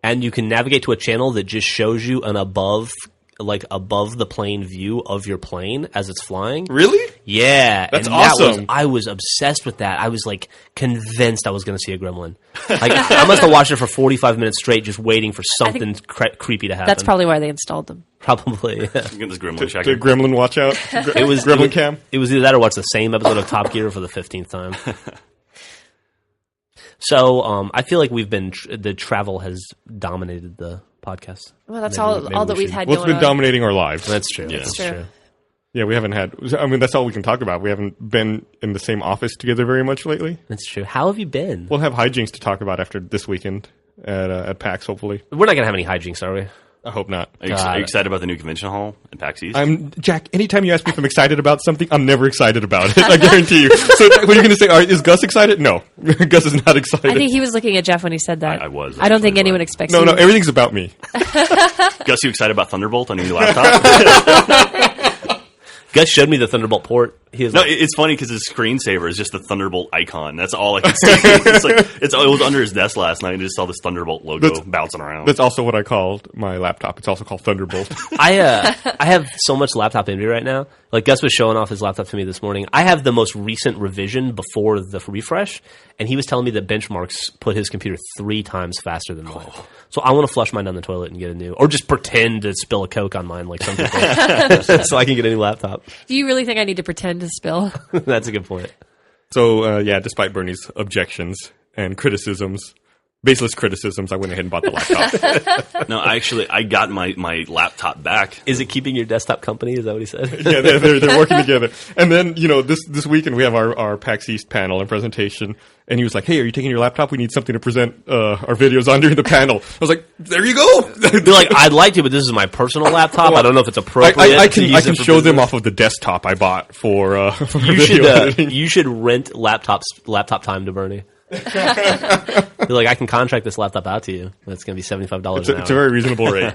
Speaker 4: and you can navigate to a channel that just shows you an above the plane view of your plane as it's flying.
Speaker 2: Really?
Speaker 4: Yeah.
Speaker 2: That's awesome.
Speaker 4: I was obsessed with that. I was like convinced I was going to see a gremlin. Like I must have watched it for 45 minutes straight just waiting for something creepy to happen.
Speaker 3: That's probably why they installed them.
Speaker 4: Probably. Yeah.
Speaker 5: Get this gremlin check.
Speaker 2: The gremlin watch out.
Speaker 4: It was
Speaker 2: gremlin cam.
Speaker 4: It was either that or watch the same episode of Top Gear for the 15th time. So I feel like the travel has dominated the podcast.
Speaker 3: Well, that's
Speaker 4: Maybe
Speaker 3: all that
Speaker 4: we
Speaker 3: we've
Speaker 4: should-
Speaker 3: had
Speaker 2: Well, it's
Speaker 3: going
Speaker 2: been
Speaker 3: on.
Speaker 2: dominating our lives.
Speaker 4: That's true.
Speaker 5: Yeah.
Speaker 4: That's
Speaker 3: True.
Speaker 4: true.
Speaker 2: Yeah, we haven't had. I mean, that's all we can talk about. We haven't been in the same office together very much lately.
Speaker 4: That's true. How have you been?
Speaker 2: We'll have hijinks to talk about after this weekend at PAX, hopefully.
Speaker 4: We're not going to have any hijinks, are we?
Speaker 2: I hope not.
Speaker 5: Are you excited about the new convention hall in PAX East?
Speaker 2: Jack, anytime you ask me if I'm excited about something, I'm never excited about it. I guarantee you. So what are you going to say? Is Gus excited? No. Gus is not excited.
Speaker 3: I think he was looking at Jeff when he said that.
Speaker 5: I was.
Speaker 3: I don't think
Speaker 5: That's
Speaker 3: anyone
Speaker 5: why.
Speaker 3: expects
Speaker 2: No,
Speaker 3: you.
Speaker 2: no, everything's about me.
Speaker 5: Gus, you excited about Thunderbolt on your new laptop?
Speaker 4: Gus showed me the Thunderbolt port. He was
Speaker 5: No,
Speaker 4: like,
Speaker 5: it's funny because his screensaver is just the Thunderbolt icon. That's all I can see. It was under his desk last night and just saw this Thunderbolt logo bouncing around.
Speaker 2: That's also what I called my laptop. It's also called Thunderbolt.
Speaker 4: I have so much laptop envy right now. Like Gus was showing off his laptop to me this morning. I have the most recent revision before the refresh, and he was telling me that benchmarks put his computer 3 times faster than mine. So I want to flush mine down the toilet and get a new, or just pretend to spill a Coke on mine like some people, so I can get a new laptop.
Speaker 3: Do you really think I need to pretend to spill?
Speaker 4: That's a good point.
Speaker 2: So, despite Bernie's objections and criticisms, baseless criticisms, I went ahead and bought the laptop.
Speaker 5: No, I got my laptop back.
Speaker 4: Is it keeping your desktop company? Is that what he said?
Speaker 2: Yeah, they're working together. And then, this weekend we have our PAX East panel and presentation, and he was like, hey, are you taking your laptop? We need something to present our videos on during the panel. I was like, there you go.
Speaker 4: They're like, I'd like to, but this is my personal laptop. I don't know if it's appropriate.
Speaker 2: I
Speaker 4: to use
Speaker 2: can
Speaker 4: it for
Speaker 2: show them
Speaker 4: business.
Speaker 2: off of the desktop I bought for
Speaker 4: You
Speaker 2: video editing.
Speaker 4: you should rent laptop time to Bernie. You're like, I can contract this laptop out to you. That's going to be $75 an hour.
Speaker 2: It's a very reasonable rate.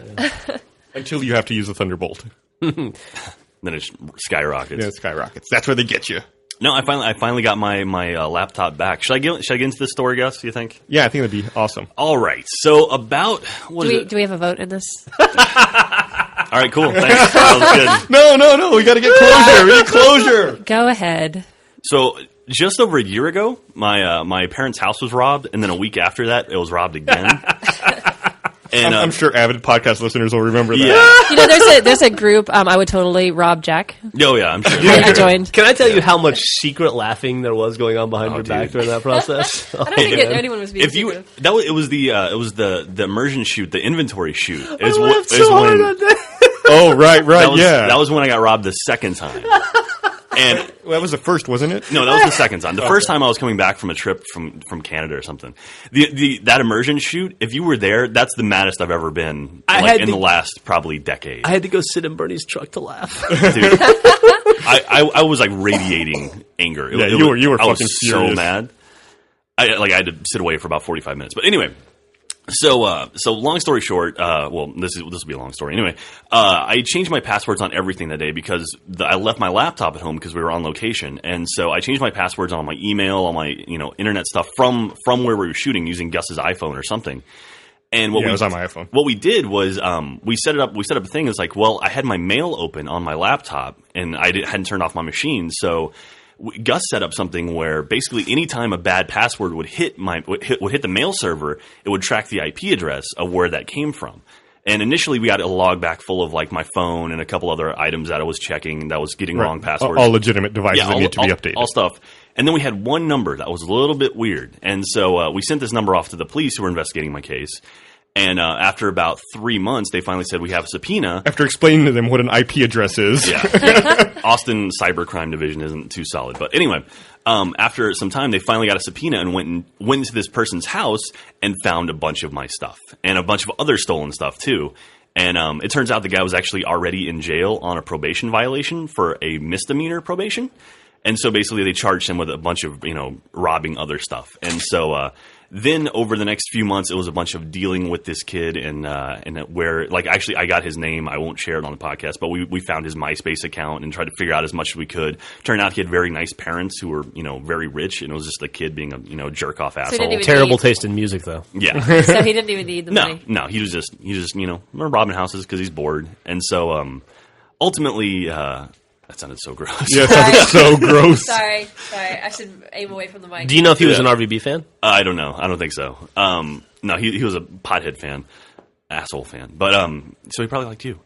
Speaker 2: Until you have to use the Thunderbolt.
Speaker 5: Then it skyrockets.
Speaker 2: Yeah, it skyrockets. That's where they get you.
Speaker 5: No, I finally got my laptop back. Should I get into this story, Gus? You think?
Speaker 2: Yeah, I think that'd be awesome.
Speaker 5: All right. So about what is it?
Speaker 3: Do we have a vote in this?
Speaker 5: All right, cool. Thanks. That was good.
Speaker 2: No. We got to get closure. We need closure.
Speaker 3: Go ahead.
Speaker 5: So just over a year ago, my parents' house was robbed, and then a week after that, it was robbed again. And
Speaker 2: I'm sure avid podcast listeners will remember that.
Speaker 5: yeah.
Speaker 3: There's a group. I would totally rob Jack.
Speaker 5: Oh yeah, I'm sure.
Speaker 3: I joined.
Speaker 4: Can I tell you how much secret laughing there was going on behind your back during that process?
Speaker 3: I don't think anyone was being
Speaker 5: If you
Speaker 3: secretive.
Speaker 5: it was the immersion shoot, the inventory shoot. It was,
Speaker 4: laughed
Speaker 5: it was
Speaker 4: so hard
Speaker 5: when-
Speaker 4: on that.
Speaker 2: Oh, right,
Speaker 5: that was when I got robbed the second time. And
Speaker 2: Well, that was the first, wasn't it?
Speaker 5: no, that was the second time. The first time I was coming back from a trip from Canada or something. That immersion shoot, if you were there, that's the maddest I've ever been in the last probably decade.
Speaker 4: I had to go sit in Bernie's truck to laugh.
Speaker 5: Dude, I was like radiating anger.
Speaker 2: Yeah, you were
Speaker 5: I was
Speaker 2: fucking
Speaker 5: so
Speaker 2: furious.
Speaker 5: mad. I had to sit away for about 45 minutes. But anyway, so long story short, this will be a long story. Anyway, I changed my passwords on everything that day because I left my laptop at home because we were on location, and so I changed my passwords on my email, on my internet stuff from where we were shooting using Gus's iPhone or something. And
Speaker 2: It was on my iPhone.
Speaker 5: What we did was we set up a thing. It's like, well, I had my mail open on my laptop and hadn't turned off my machine, so Gus set up something where basically anytime a bad password would hit the mail server, it would track the IP address of where that came from. And initially, we got a log back full of like my phone and a couple other items that I was checking that was getting wrong passwords.
Speaker 2: All legitimate devices that need to be updated.
Speaker 5: All stuff. And then we had one number that was a little bit weird. And so we sent this number off to the police who were investigating my case. And after about 3 months, they finally said, we have a subpoena.
Speaker 2: After explaining to them what an IP address is.
Speaker 5: Yeah. Austin Cybercrime Division isn't too solid. But anyway, after some time, they finally got a subpoena and went into this person's house and found a bunch of my stuff and a bunch of other stolen stuff too. And it turns out the guy was actually already in jail on a probation violation for a misdemeanor probation. And so basically they charged him with a bunch of, robbing other stuff. And so then over the next few months, it was a bunch of dealing with this kid and where, like, actually I got his name. I won't share it on the podcast, but we found his MySpace account and tried to figure out as much as we could. Turned out he had very nice parents who were, very rich, and it was just a kid being a jerk-off asshole.
Speaker 4: Terrible taste in music, though.
Speaker 5: Yeah.
Speaker 3: So he didn't even need the money.
Speaker 5: No, he was just robbing houses because he's bored. And so ultimately... that sounded so gross.
Speaker 2: Yeah, it sounded so gross.
Speaker 3: Sorry. I should aim away from the mic.
Speaker 4: Do you know if he was an RVB fan?
Speaker 5: I don't know. I don't think so. No, he was a pothead fan, asshole fan. But so he probably liked you.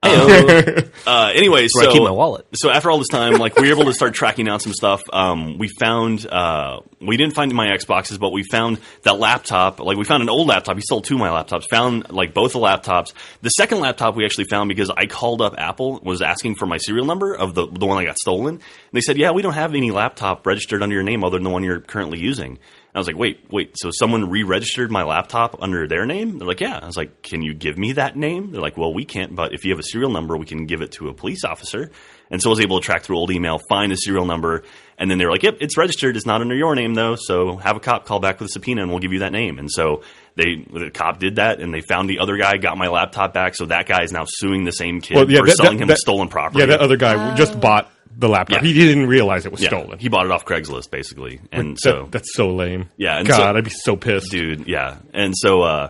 Speaker 5: Anyway,
Speaker 4: Where I keep my wallet.
Speaker 5: So after all this time, like, we were able to start tracking down some stuff. We found we didn't find my Xboxes, but we found that laptop. Like, we found an old laptop. He stole 2 of my laptops. Found like both the laptops. The second laptop we actually found because I called up Apple, was asking for my serial number of the one that got stolen. And they said, yeah, we don't have any laptop registered under your name other than the one you're currently using. I was like, wait, so someone re-registered my laptop under their name? They're like, yeah. I was like, can you give me that name? They're like, well, we can't, but if you have a serial number, we can give it to a police officer. And so I was able to track through old email, find a serial number, and then they were like, yep, it's registered. It's not under your name, though, so have a cop call back with a subpoena, and we'll give you that name. And so the cop did that, and they found the other guy, got my laptop back, so that guy is now suing the same kid for selling him stolen property.
Speaker 2: Yeah, that other guy just bought the laptop.
Speaker 5: Yeah.
Speaker 2: He didn't realize it was stolen.
Speaker 5: He bought it off Craigslist, basically. And
Speaker 2: that's so lame.
Speaker 5: Yeah. And
Speaker 2: God, I'd be so pissed.
Speaker 5: Dude, yeah. And so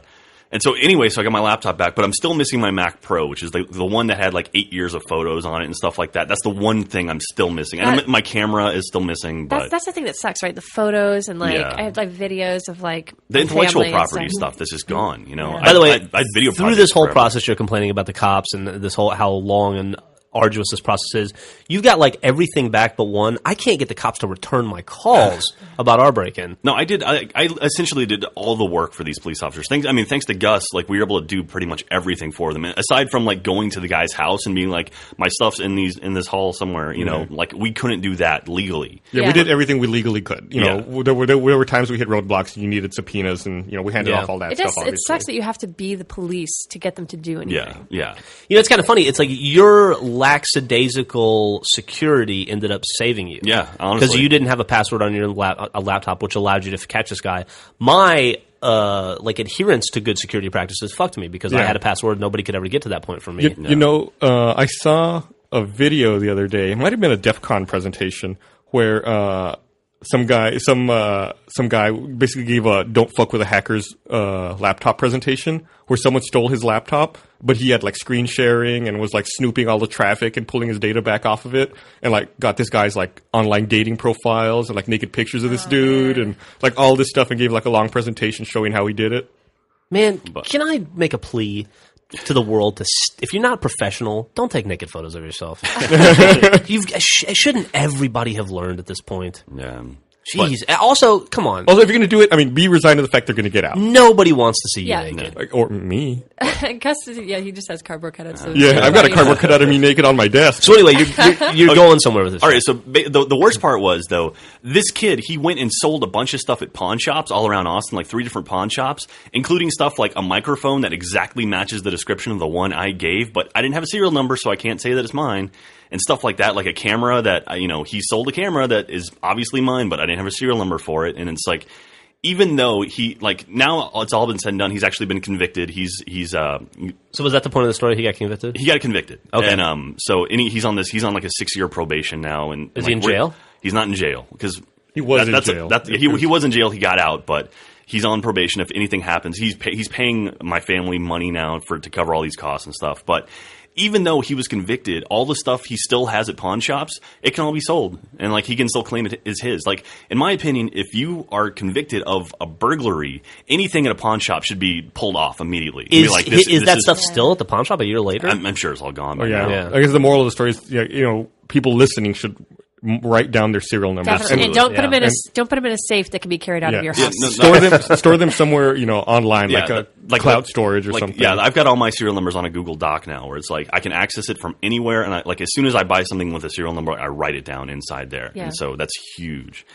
Speaker 5: anyway, so I got my laptop back, but I'm still missing my Mac Pro, which is the one that had like 8 years of photos on it and stuff like that. That's the one thing I'm still missing. And my camera is still missing. But
Speaker 3: that's the thing that sucks, right? The photos and I had like videos of like
Speaker 5: the intellectual property stuff that's just gone,
Speaker 3: Yeah.
Speaker 4: By the way,
Speaker 5: I had video
Speaker 4: through this whole
Speaker 5: forever.
Speaker 4: process, you're complaining about the cops and this whole how long and arduous this process is. You've got like everything back but one. I can't get the cops to return my calls about our break-in.
Speaker 5: No, I did. I essentially did all the work for these police officers. Thanks to Gus, like, we were able to do pretty much everything for them. And aside from like going to the guy's house and being like, my stuff's in this hall somewhere, like, we couldn't do that legally.
Speaker 2: Yeah, we did everything we legally could. You know, there were times we hit roadblocks and you needed subpoenas, and we handed off all that stuff. Obviously,
Speaker 3: it sucks that you have to be the police to get them to do anything.
Speaker 5: Yeah.
Speaker 4: It's kind of funny. It's like your lackadaisical security ended up saving you.
Speaker 5: Yeah, honestly.
Speaker 4: Because you didn't have a password on your laptop, which allowed you to catch this guy. My adherence to good security practices fucked me because I had a password. Nobody could ever get to that point for me.
Speaker 2: I saw a video the other day. It might have been a DEF CON presentation where some guy basically gave a "Don't fuck with a hacker's" laptop presentation, where someone stole his laptop, but he had like screen sharing and was like snooping all the traffic and pulling his data back off of it, and like got this guy's like online dating profiles and like naked pictures of this dude and like all this stuff, and gave like a long presentation showing how he did it.
Speaker 4: Man, can I make a plea to the world if you're not professional, don't take naked photos of yourself. Shouldn't everybody have learned at this point?
Speaker 5: Yeah.
Speaker 4: Jeez. Also, come on.
Speaker 2: Also, if you're going to do it, be resigned to the fact they're going to get out.
Speaker 4: Nobody wants to see you
Speaker 3: Yeah.
Speaker 4: naked.
Speaker 2: Like, or me.
Speaker 3: Gus, he just has cardboard cutouts. So
Speaker 2: I've got a cardboard cutout of me naked on my desk.
Speaker 4: So anyway, you're going somewhere with this.
Speaker 5: All right, so the worst part was, though, this kid, he went and sold a bunch of stuff at pawn shops all around Austin, like 3 different pawn shops, including stuff like a microphone that exactly matches the description of the one I gave, but I didn't have a serial number, so I can't say that it's mine. And stuff like that, like a camera that, he sold a camera that is obviously mine, but I didn't have a serial number for it. And it's like, even though he, like, now it's all been said and done, he's actually been convicted.
Speaker 4: So was that the point of the story? He got convicted?
Speaker 5: He got convicted.
Speaker 4: Okay.
Speaker 5: And he's on like a 6-year probation now. And
Speaker 4: is he in jail?
Speaker 5: He's not in jail because
Speaker 2: he was in jail.
Speaker 5: He was in jail. He got out, but he's on probation. If anything happens, he's paying my family money now to cover all these costs and stuff. But even though he was convicted, all the stuff he still has at pawn shops, it can all be sold. And, like, he can still claim it is his. Like, in my opinion, if you are convicted of a burglary, anything at a pawn shop should be pulled off immediately.
Speaker 4: Is that stuff still at the pawn shop a year later?
Speaker 5: I'm sure it's all gone.
Speaker 2: Oh, yeah. I guess the moral of the story is, people listening should write down their serial numbers.
Speaker 3: Definitely. And don't put them in a safe that can be carried out of your house.
Speaker 2: Store them somewhere, online, like cloud storage or something.
Speaker 5: Yeah, I've got all my serial numbers on a Google Doc now, where it's like I can access it from anywhere, and as soon as I buy something with a serial number, I write it down inside there, and so that's huge.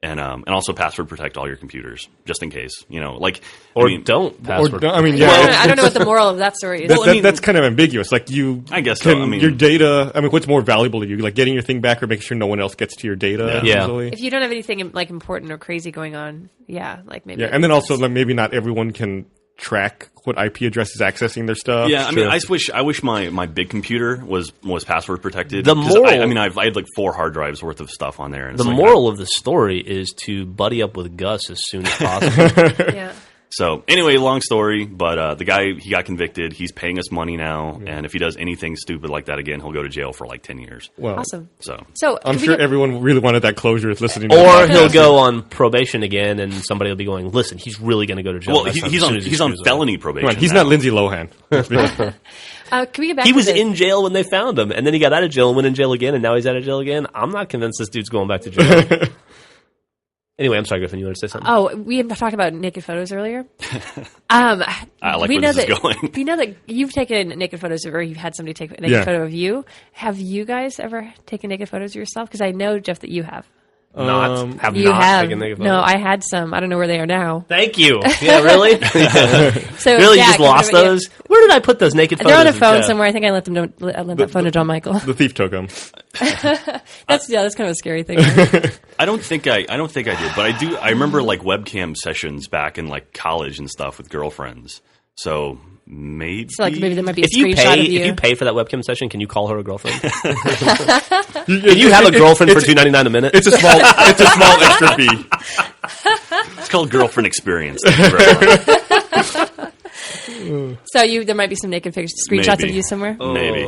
Speaker 5: And also password protect all your computers just in case,
Speaker 4: Don't password.
Speaker 2: Or, I mean,
Speaker 3: Well,
Speaker 2: yeah,
Speaker 3: I don't know what the moral of that story is.
Speaker 2: that's kind of ambiguous. Like
Speaker 5: I guess so.
Speaker 2: your data. I mean, what's more valuable to you? Like getting your thing back, or making sure no one else gets to your data.
Speaker 4: Yeah.
Speaker 2: Easily?
Speaker 3: If you don't have anything like important or crazy going on, like maybe.
Speaker 2: Yeah, and then also like maybe not everyone can track what IP address is accessing their stuff.
Speaker 5: Yeah, I mean, I wish my big computer was password protected.
Speaker 4: The moral,
Speaker 5: I had like 4 hard drives worth of stuff on there. And
Speaker 4: the moral of the story is to buddy up with Gus as soon as possible.
Speaker 3: Yeah.
Speaker 5: So anyway, long story, but the guy, he got convicted. He's paying us money now, and if he does anything stupid like that again, he'll go to jail for like 10 years.
Speaker 2: Well,
Speaker 3: Awesome.
Speaker 5: So
Speaker 2: I'm sure everyone really wanted that closure. Is listening, to
Speaker 4: or he'll go on probation again, and somebody will be going, "Listen, he's really going to go to jail."
Speaker 5: Well, he's on felony probation.
Speaker 2: Right, he's
Speaker 5: now.
Speaker 2: not Lindsay Lohan.
Speaker 3: Can we get back?
Speaker 4: He
Speaker 3: to
Speaker 4: was
Speaker 3: the-
Speaker 4: in jail when they found him, and then he got out of jail and went in jail again, and now he's out of jail again. I'm not convinced this dude's going back to jail. Anyway, I'm sorry, Griffin. You want to say something?
Speaker 3: Oh, we had talked about naked photos earlier.
Speaker 5: I like
Speaker 3: we
Speaker 5: where
Speaker 3: know
Speaker 5: this is
Speaker 3: that,
Speaker 5: going.
Speaker 3: We know that you've taken naked photos, or you've had somebody take a naked photo of you. Have you guys ever taken naked photos of yourself? Because I know, Jeff, that you have.
Speaker 4: Have
Speaker 3: You
Speaker 4: not
Speaker 3: have.
Speaker 4: taken naked photos.
Speaker 3: No, I had some. I don't know where they are now.
Speaker 4: Thank you. Yeah, really?
Speaker 3: So
Speaker 4: Really? You
Speaker 3: Jack,
Speaker 4: just lost
Speaker 3: whatever-
Speaker 4: those? Where did I put those naked photos?
Speaker 3: They're on a
Speaker 4: of
Speaker 3: phone
Speaker 4: Jeff?
Speaker 3: somewhere. I think I let that phone to John Michael.
Speaker 2: The thief took him.
Speaker 3: That's kind of a scary thing.
Speaker 5: I don't think I did, but I do. I remember like webcam sessions back in like college and stuff with girlfriends. So maybe,
Speaker 3: So like maybe there might be a
Speaker 4: If you
Speaker 3: screenshot of you.
Speaker 4: if you pay for that webcam session, can you call her a girlfriend? Can you have a girlfriend for $2.99 a minute?
Speaker 2: It's a small extra fee.
Speaker 5: it's called girlfriend experience.
Speaker 3: So there might be some naked pictures, screenshots
Speaker 5: Maybe.
Speaker 3: of you somewhere.
Speaker 5: Maybe.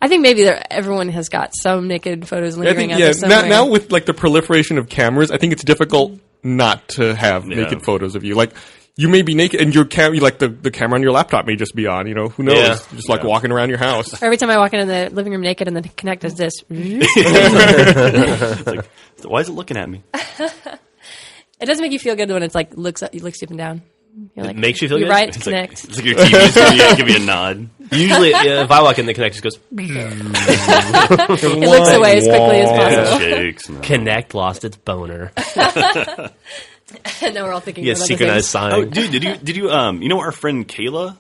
Speaker 3: I think maybe everyone has got some naked photos
Speaker 2: I
Speaker 3: lingering
Speaker 2: think,
Speaker 3: out there somewhere.
Speaker 2: now with like the proliferation of cameras, I think it's difficult not to have naked photos of you. Like you may be naked, and your the camera on your laptop may just be on. You know, who knows?
Speaker 4: Yeah.
Speaker 2: Just like walking around your house.
Speaker 3: Or every time I walk into the living room naked and then Connect does this.
Speaker 5: It's like, why is it looking at me?
Speaker 3: It doesn't make you feel good when it's like looks up you up and down. You're like,
Speaker 4: makes you feel
Speaker 3: you're
Speaker 4: good?
Speaker 3: right,
Speaker 5: It's
Speaker 3: Connect.
Speaker 5: like your TV's give you a nod.
Speaker 4: Usually, if I walk in, the Connect just goes,
Speaker 3: It looks away as quickly as possible.
Speaker 5: Shakes. No.
Speaker 4: Connect lost its boner.
Speaker 3: And then we're all thinking
Speaker 4: Yeah,
Speaker 3: about other
Speaker 4: synchronized
Speaker 3: things.
Speaker 5: Oh,
Speaker 4: sign.
Speaker 5: dude, did you our friend Kayla,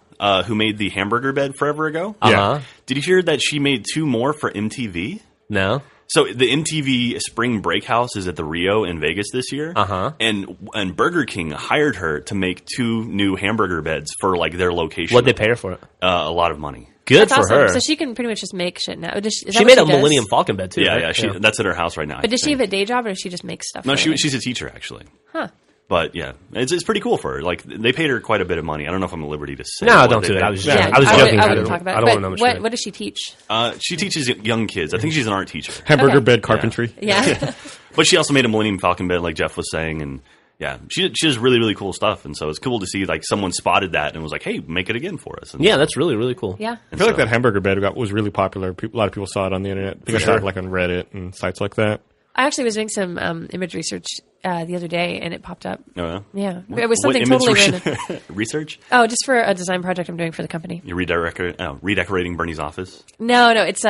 Speaker 5: who made the hamburger bed forever ago?
Speaker 4: Uh-huh.
Speaker 5: Did you hear that she made 2 more for MTV?
Speaker 4: No?
Speaker 5: So the MTV Spring Break House is at the Rio in Vegas this year.
Speaker 4: Uh-huh.
Speaker 5: And Burger King hired her to make 2 new hamburger beds for like their location.
Speaker 4: What'd they pay her for it?
Speaker 5: A lot of money.
Speaker 4: Good
Speaker 3: That's
Speaker 4: for
Speaker 3: awesome.
Speaker 4: her.
Speaker 3: So she can pretty much just make shit now. Is that
Speaker 4: She
Speaker 3: what
Speaker 4: made a
Speaker 3: does?
Speaker 4: Millennium Falcon bed, too.
Speaker 5: Yeah,
Speaker 4: right?
Speaker 5: yeah. That's at her house right now.
Speaker 3: But does she have a day job or does she just make stuff?
Speaker 5: No,
Speaker 3: for a living?
Speaker 5: she's a teacher actually.
Speaker 3: Huh.
Speaker 5: But yeah, it's pretty cool for her. Like they paid her quite a bit of money. I don't know if I'm at liberty to say.
Speaker 4: No,
Speaker 5: what
Speaker 4: don't
Speaker 5: they
Speaker 4: do it.
Speaker 5: paid.
Speaker 4: I was
Speaker 3: Yeah,
Speaker 4: I was joking.
Speaker 3: I
Speaker 4: I
Speaker 3: wouldn't
Speaker 4: don't
Speaker 3: talk about it.
Speaker 4: want to know much.
Speaker 3: What does she teach?
Speaker 5: She teaches young kids. I think she's an art teacher.
Speaker 2: Hamburger
Speaker 3: Okay.
Speaker 2: bed carpentry.
Speaker 3: Yeah.
Speaker 5: But she also made a Millennium Falcon bed, like Jeff was saying, and yeah, she does really, really cool stuff. And so it's cool to see like someone spotted that and was like, "Hey, make it again for us." And
Speaker 4: Yeah, that's really, really cool.
Speaker 3: Yeah.
Speaker 2: I feel like that hamburger bed was really popular. A lot of people saw it on the internet. I think I saw it like on Reddit and sites like that.
Speaker 3: I actually was doing some image research the other day, and it popped up.
Speaker 5: Oh,
Speaker 3: Yeah, it was
Speaker 5: What
Speaker 3: something
Speaker 5: image
Speaker 3: totally random.
Speaker 5: research?
Speaker 3: Oh, just for a design project I'm doing for the company.
Speaker 5: You're redecorating Bernie's office.
Speaker 3: No, it's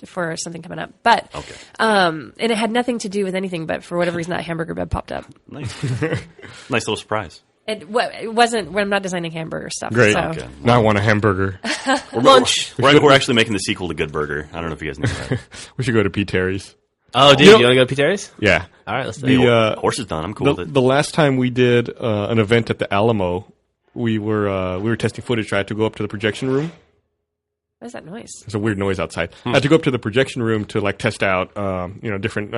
Speaker 3: for something coming up. But
Speaker 5: Okay.
Speaker 3: and it had nothing to do with anything. But for whatever reason, that hamburger bed popped up.
Speaker 5: Nice, nice little surprise.
Speaker 3: It wasn't when I'm not designing hamburger stuff.
Speaker 2: Great.
Speaker 3: So.
Speaker 5: Okay.
Speaker 2: Now I want a hamburger.
Speaker 4: Lunch.
Speaker 5: We're actually making the sequel to Good Burger. I don't know if you guys know that.
Speaker 2: We should go to P. Terry's.
Speaker 4: Oh, dude,
Speaker 2: You
Speaker 4: you
Speaker 2: know-
Speaker 4: want to go to Pete Terry's?
Speaker 2: Yeah.
Speaker 4: All right, let's do
Speaker 2: The,
Speaker 4: it.
Speaker 5: Horse is done. I'm cool with it.
Speaker 2: The last time we did an event at the Alamo, we were testing footage. I had to go up to the projection room.
Speaker 3: What is that noise?
Speaker 2: There's a weird noise outside. I had to go up to the projection room to like test out, different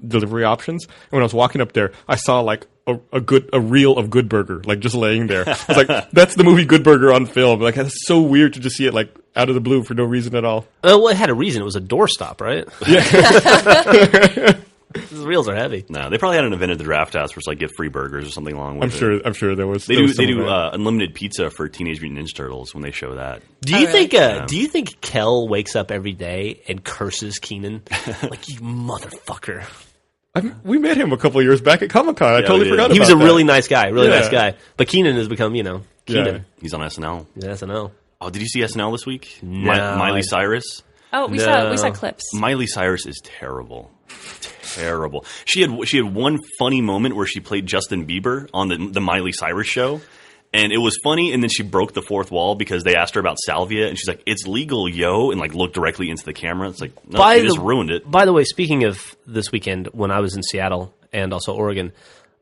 Speaker 2: delivery options. And when I was walking up there, I saw like a reel of Good Burger, like just laying there. I was like, that's the movie Good Burger on film. Like, that's so weird to just see it like out of the blue for no reason at all.
Speaker 4: Well, it had a reason. It was a doorstop, right? Yeah. The reels are heavy.
Speaker 5: No, they probably had an event at the Draft House where it's like get free burgers or something along with it.
Speaker 2: I'm sure there was.
Speaker 5: They
Speaker 2: there
Speaker 5: do
Speaker 2: was some of that.
Speaker 5: unlimited pizza for Teenage Mutant Ninja Turtles when they show that.
Speaker 4: Do you
Speaker 3: really?
Speaker 4: think? Do you think Kel wakes up every day and curses Keenan like you motherfucker?
Speaker 2: We met him a couple of years back at Comic-Con. I totally
Speaker 5: we did.
Speaker 2: forgot
Speaker 4: He
Speaker 2: about
Speaker 4: was a
Speaker 2: that.
Speaker 4: really nice guy,
Speaker 2: Yeah.
Speaker 4: nice guy. But Keenan has become, Keenan.
Speaker 2: Yeah.
Speaker 5: He's on SNL.
Speaker 4: Yeah, SNL.
Speaker 5: Oh, did you see SNL this week?
Speaker 4: No,
Speaker 5: Miley Cyrus.
Speaker 3: Oh, we
Speaker 4: No.
Speaker 3: saw clips.
Speaker 5: Miley Cyrus is terrible. terrible. She had one funny moment where she played Justin Bieber on the Miley Cyrus show. And it was funny, and then she broke the fourth wall because they asked her about salvia, and she's like, "It's legal, yo," and like looked directly into the camera. It's like, no, you just ruined it.
Speaker 4: By the way, speaking of this weekend, when I was in Seattle and also Oregon,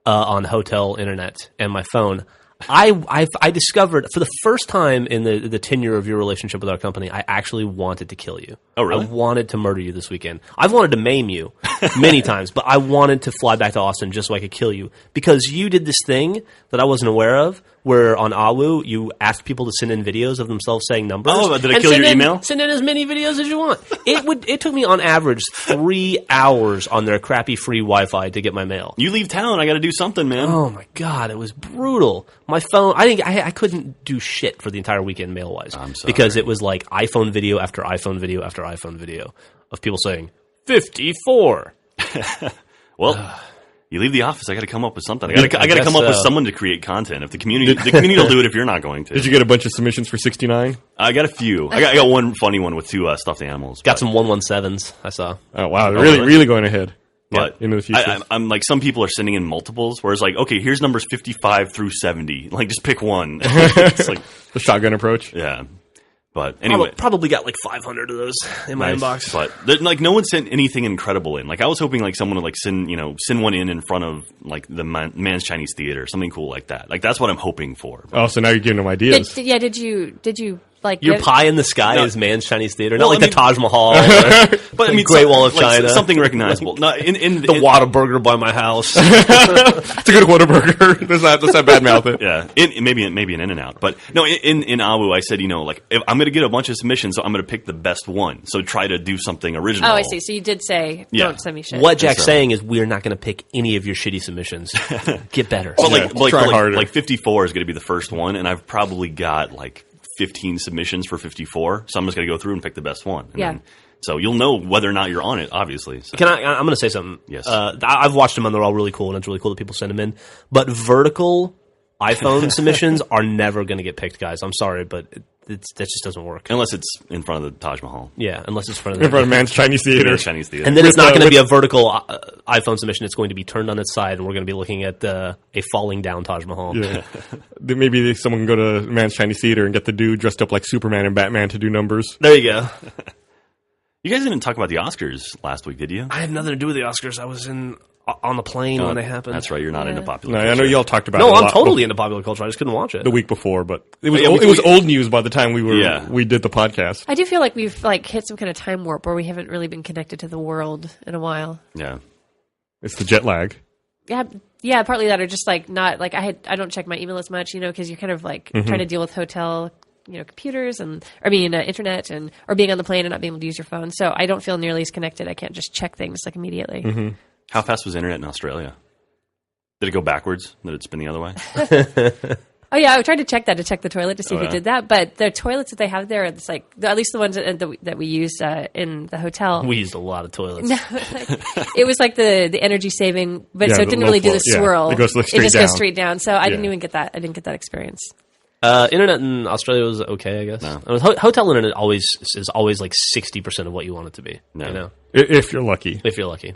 Speaker 4: on hotel internet and my phone, I discovered for the first time in the tenure of your relationship with our company, I actually wanted to kill you.
Speaker 5: Oh, really?
Speaker 4: I wanted to murder you this weekend. I've wanted to maim you many times, but I wanted to fly back to Austin just so I could kill you because you did this thing that I wasn't aware of, where on Awu you asked people to send in videos of themselves saying numbers.
Speaker 5: Oh, did I kill your email?
Speaker 4: Send in as many videos as you want. It took me on average 3 hours on their crappy free Wi-Fi to get my mail.
Speaker 5: You leave town, I got to do something, man.
Speaker 4: Oh my god, it was brutal. My phone, I couldn't do shit for the entire weekend mail wise.
Speaker 5: I'm sorry.
Speaker 4: Because it was like iPhone video after iPhone video after iPhone video of people saying 54.
Speaker 5: Well. You leave the office. I got to come up with something. I got to come up with someone to create content. If the community will do it if you're not going to.
Speaker 2: Did you get a bunch of submissions for 69?
Speaker 5: I got a few. I got one funny one with 2 stuffed animals.
Speaker 4: Got some 117s. I saw.
Speaker 2: Oh wow, they're really going ahead.
Speaker 5: But
Speaker 2: into the future.
Speaker 5: I'm like, some people are sending in multiples, where it's like, okay, here's numbers 55 through 70. Like, just pick one. It's like
Speaker 2: the shotgun approach.
Speaker 5: Yeah. But anyway,
Speaker 4: probably got like 500 of those in my inbox.
Speaker 5: But like, no one sent anything incredible in. Like, I was hoping like someone would like send one in front of like the Man's Chinese Theater, something cool like that. Like, that's what I'm hoping for.
Speaker 2: Oh, so now you're giving them ideas.
Speaker 3: Did you like
Speaker 4: your pie in the sky is Man's Chinese Theater, not like
Speaker 5: the
Speaker 4: Taj Mahal,
Speaker 5: but I mean,
Speaker 4: Great Wall of China,
Speaker 5: something recognizable. No, in
Speaker 4: the Whataburger by my house.
Speaker 2: It's a good Whataburger. Let's not badmouth it.
Speaker 5: Yeah, maybe an In-N-Out. But no, in Awu, I said, like, if I'm going to get a bunch of submissions, so I'm going to pick the best one. So try to do something original.
Speaker 3: Oh, I see. So you did say don't send me shit.
Speaker 4: What Jack's saying is we're not going to pick any of your shitty submissions. Get better.
Speaker 5: But
Speaker 2: try harder.
Speaker 5: Like 54 is going to be the first one, and I've probably got like 15 submissions for 54, so I'm just going to go through and pick the best one. So you'll know whether or not you're on it, obviously. So.
Speaker 4: I'm going to say something.
Speaker 5: Yes.
Speaker 4: I've watched them and they're all really cool, and it's really cool that people send them in. But vertical iPhone submissions are never going to get picked, guys. I'm sorry, but that just doesn't work.
Speaker 5: Unless it's in front of the Taj Mahal.
Speaker 4: Yeah, unless it's
Speaker 2: in front of Man's Chinese Theater.
Speaker 5: Man's Chinese Theater.
Speaker 4: And then it's not going to be a vertical iPhone submission. It's going to be turned on its side, and we're going to be looking at a falling down Taj Mahal.
Speaker 2: Yeah. Maybe someone can go to Man's Chinese Theater and get the dude dressed up like Superman and Batman to do numbers.
Speaker 4: There you go.
Speaker 5: You guys didn't talk about the Oscars last week, did you?
Speaker 4: I had nothing to do with the Oscars. I was on the plane when they happened.
Speaker 5: That's right. You're not into popular culture.
Speaker 2: I know y'all talked about it.
Speaker 4: No, I'm totally into popular culture. I just couldn't watch it
Speaker 2: the week before, but it was old news by the time we did the podcast.
Speaker 3: I do feel like we've like hit some kind of time warp where we haven't really been connected to the world in a while.
Speaker 5: Yeah.
Speaker 2: It's the jet lag.
Speaker 3: Yeah, partly that, or just like not like I don't check my email as much, because you're kind of like trying to deal with hotel computers internet or being on the plane and not being able to use your phone. So I don't feel nearly as connected. I can't just check things like immediately.
Speaker 2: Mm-hmm.
Speaker 5: How fast was internet in Australia? Did it go backwards? Did it spin the other way?
Speaker 3: Oh yeah, I tried to check the toilet to see if it did that. But the toilets that they have there, it's like at least the ones that we use in the hotel.
Speaker 4: We used a lot of toilets.
Speaker 3: No, it was like the energy saving, but so it didn't really do the swirl.
Speaker 2: It goes
Speaker 3: goes straight down. So I didn't even get that. I didn't get that experience.
Speaker 4: Internet in Australia was okay, I guess.
Speaker 5: No.
Speaker 4: Hotel internet is always like 60% of what you want it to be.
Speaker 5: No.
Speaker 2: If you're lucky.
Speaker 4: If you're lucky.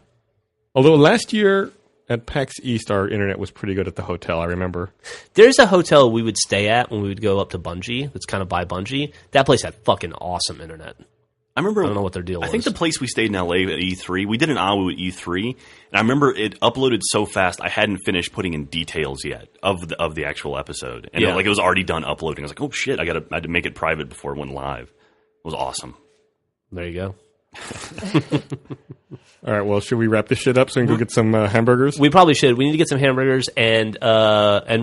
Speaker 2: Although last year at PAX East, our internet was pretty good at the hotel, I remember.
Speaker 4: There's a hotel we would stay at when we would go up to Bungie. That's kind of by Bungie. That place had fucking awesome internet.
Speaker 5: I remember.
Speaker 4: I don't know what their deal was.
Speaker 5: I think the place we stayed in LA at E3, we did an Awu at E3, and I remember it uploaded so fast I hadn't finished putting in details yet of the actual episode, and it was already done uploading. I was like, oh shit, I had to make it private before it went live. It was awesome.
Speaker 4: There you go.
Speaker 2: All right, well, should we wrap this shit up so we can go get some hamburgers?
Speaker 4: We probably should. We need to get some hamburgers and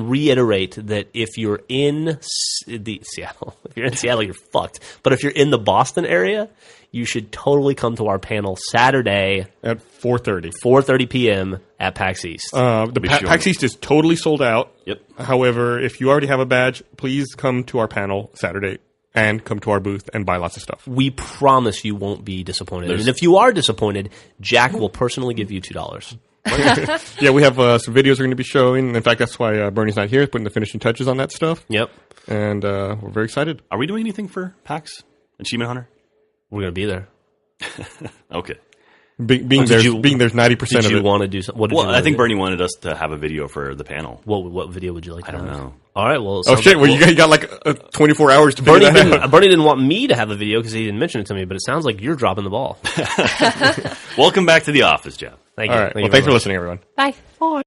Speaker 4: reiterate that if you're in Seattle, you're fucked. But if you're in the Boston area, you should totally come to our panel Saturday
Speaker 2: at 4:30.
Speaker 4: 4:30 p.m. at PAX East.
Speaker 2: PAX East is totally sold out.
Speaker 5: Yep.
Speaker 2: However, if you already have a badge, please come to our panel Saturday. And come to our booth and buy lots of stuff.
Speaker 4: We promise you won't be disappointed. And if you are disappointed, Jack will personally give you $2.
Speaker 2: Yeah, we have some videos we're going to be showing. In fact, that's why Bernie's not here, putting the finishing touches on that stuff.
Speaker 4: Yep.
Speaker 2: And we're very excited.
Speaker 5: Are we doing anything for PAX Achievement Hunter?
Speaker 4: We're going to be there.
Speaker 5: Okay.
Speaker 2: Being there's 90%
Speaker 4: Did
Speaker 2: of
Speaker 4: you
Speaker 2: it.
Speaker 4: want to do something? What did you
Speaker 5: Well,
Speaker 4: wanna
Speaker 5: I think
Speaker 4: do?
Speaker 5: Bernie wanted us to have a video for the panel.
Speaker 4: What video would you like to
Speaker 5: I don't
Speaker 4: have?
Speaker 5: know.
Speaker 4: All right, well...
Speaker 2: Oh shit! Well, you got like 24 hours to
Speaker 4: Bernie
Speaker 2: figure that out.
Speaker 4: Bernie didn't want me to have a video because he didn't mention it to me, but it sounds like you're dropping the ball.
Speaker 5: Welcome back to the office, Jeff.
Speaker 4: Thank you.
Speaker 2: All right.
Speaker 4: Thank
Speaker 2: Well,
Speaker 4: you
Speaker 2: thanks for
Speaker 4: very much.
Speaker 2: listening, everyone.
Speaker 3: Bye.